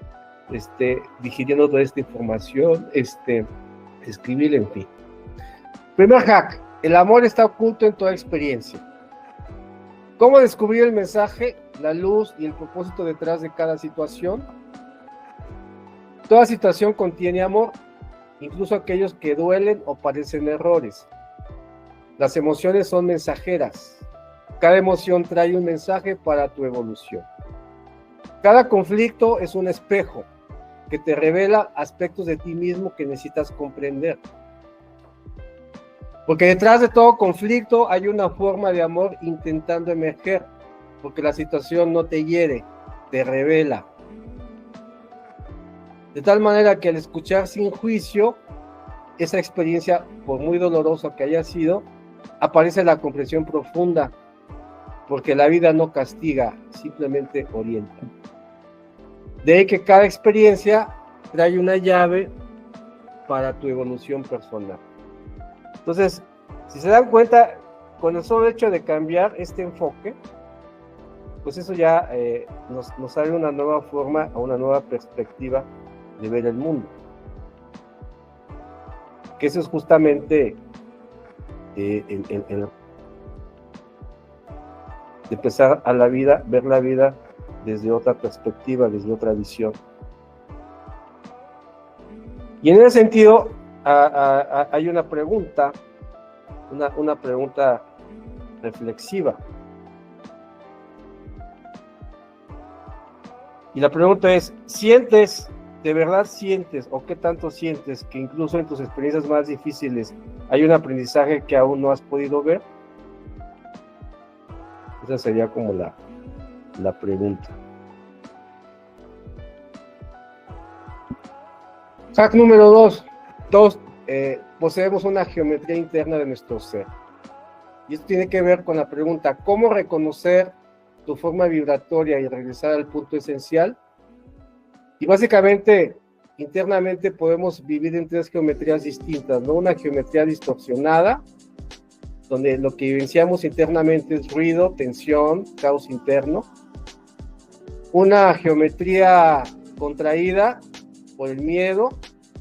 digiriendo toda esta información, escribir, en fin. Primer hack: el amor está oculto en toda experiencia. ¿Cómo descubrir el mensaje, la luz y el propósito detrás de cada situación? Toda situación contiene amor, incluso aquellos que duelen o parecen errores. Las emociones son mensajeras. Cada emoción trae un mensaje para tu evolución. Cada conflicto es un espejo que te revela aspectos de ti mismo que necesitas comprender. Porque detrás de todo conflicto hay una forma de amor intentando emerger, porque la situación no te hiere, te revela. De tal manera que al escuchar sin juicio esa experiencia, por muy dolorosa que haya sido, aparece la comprensión profunda, porque la vida no castiga, simplemente orienta. De ahí que cada experiencia trae una llave para tu evolución personal. Entonces, si se dan cuenta, con el solo hecho de cambiar este enfoque, pues eso ya nos abre una nueva forma, a una nueva perspectiva de ver el mundo. Que eso es justamente de empezar a la vida, ver la vida desde otra perspectiva, desde otra visión. Y en ese sentido, hay una pregunta, una pregunta reflexiva. Y la pregunta es: ¿de verdad sientes, o qué tanto sientes, que incluso en tus experiencias más difíciles hay un aprendizaje que aún no has podido ver? Esa sería como la pregunta. Hack número 2. Poseemos una geometría interna de nuestro ser. Y esto tiene que ver con la pregunta: ¿cómo reconocer tu forma vibratoria y regresar al punto esencial? Y básicamente, internamente podemos vivir en 3 geometrías distintas, ¿no? Una geometría distorsionada, donde lo que vivenciamos internamente es ruido, tensión, caos interno. Una geometría contraída por el miedo,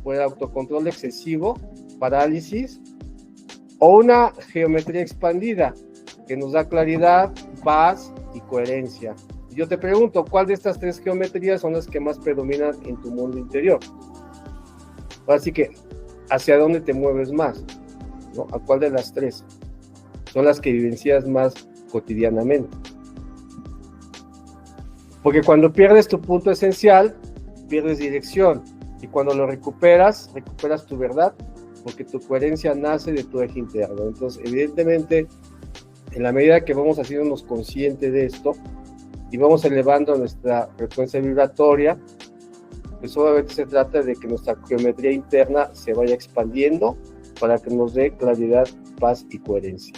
por el autocontrol excesivo, parálisis. O una geometría expandida, que nos da claridad, paz y coherencia. Yo te pregunto, ¿cuál de estas 3 geometrías son las que más predominan en tu mundo interior? Así que, ¿hacia dónde te mueves más? ¿No? ¿A cuál de las 3 son las que vivencias más cotidianamente? Porque cuando pierdes tu punto esencial, pierdes dirección. Y cuando lo recuperas tu verdad, porque tu coherencia nace de tu eje interno. Entonces, evidentemente, en la medida que vamos haciéndonos conscientes de esto y vamos elevando nuestra frecuencia vibratoria, pues obviamente se trata de que nuestra geometría interna se vaya expandiendo para que nos dé claridad, paz y coherencia.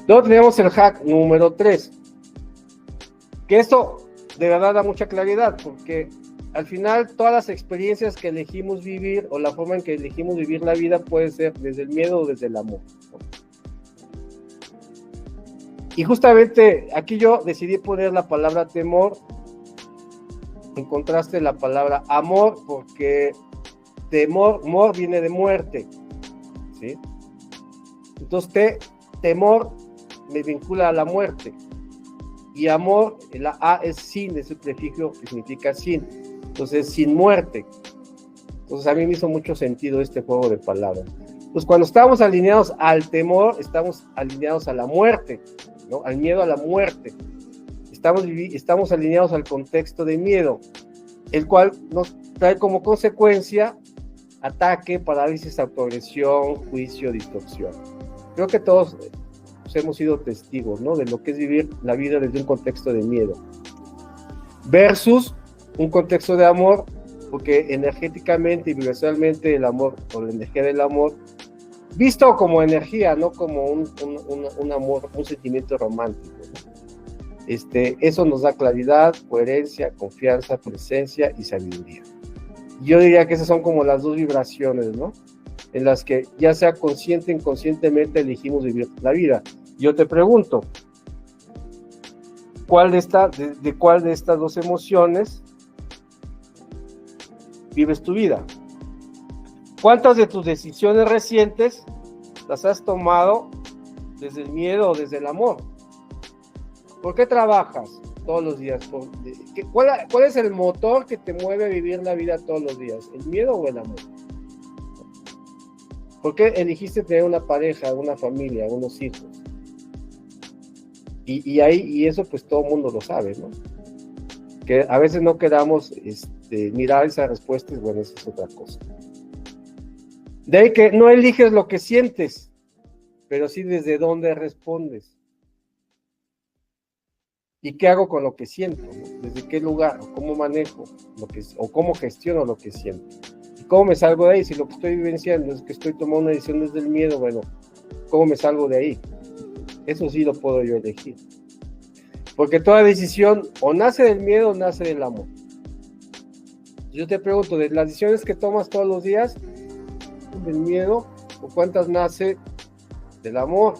Luego tenemos el hack número 3, que esto de verdad da mucha claridad, porque al final todas las experiencias que elegimos vivir o la forma en que elegimos vivir la vida puede ser desde el miedo o desde el amor, ¿no? Y justamente aquí yo decidí poner la palabra temor en contraste de la palabra amor, porque temor viene de muerte, ¿sí? Entonces temor me vincula a la muerte, y amor, la A es sin, es el prefijo que significa sin, entonces sin muerte. Entonces a mí me hizo mucho sentido este juego de palabras. Pues cuando estamos alineados al temor, estamos alineados a la muerte, ¿no? Al miedo a la muerte. Estamos alineados al contexto de miedo, el cual nos trae como consecuencia ataque, parálisis, autoagresión, juicio, distorsión. Creo que todos hemos sido testigos, ¿no?, de lo que es vivir la vida desde un contexto de miedo versus un contexto de amor, porque energéticamente y vibracionalmente el amor, o la energía del amor, visto como energía, no como un amor, un sentimiento romántico, ¿no? Eso nos da claridad, coherencia, confianza, presencia y sabiduría. Yo diría que esas son como las dos vibraciones, ¿no?, en las que ya sea consciente o inconscientemente elegimos vivir la vida. Yo te pregunto, ¿cuál de estas dos emociones vives tu vida? ¿Cuántas de tus decisiones recientes las has tomado desde el miedo o desde el amor? ¿Por qué trabajas todos los días? ¿Cuál es el motor que te mueve a vivir la vida todos los días? ¿El miedo o el amor? ¿Por qué elegiste tener una pareja, una familia, unos hijos? Y eso pues todo el mundo lo sabe, ¿no? Que a veces no queramos mirar esa respuesta, y bueno, esa es otra cosa. De ahí que no eliges lo que sientes, pero sí desde dónde respondes. ¿Y qué hago con lo que siento, ¿no? ¿Desde qué lugar? ¿O cómo manejo o cómo gestiono lo que siento? ¿Y cómo me salgo de ahí? Si lo que estoy vivenciando es que estoy tomando una decisión desde el miedo, bueno, ¿cómo me salgo de ahí? Eso sí lo puedo yo elegir. Porque toda decisión o nace del miedo o nace del amor. Yo te pregunto, de las decisiones que tomas todos los días, del miedo, o cuántas nace del amor.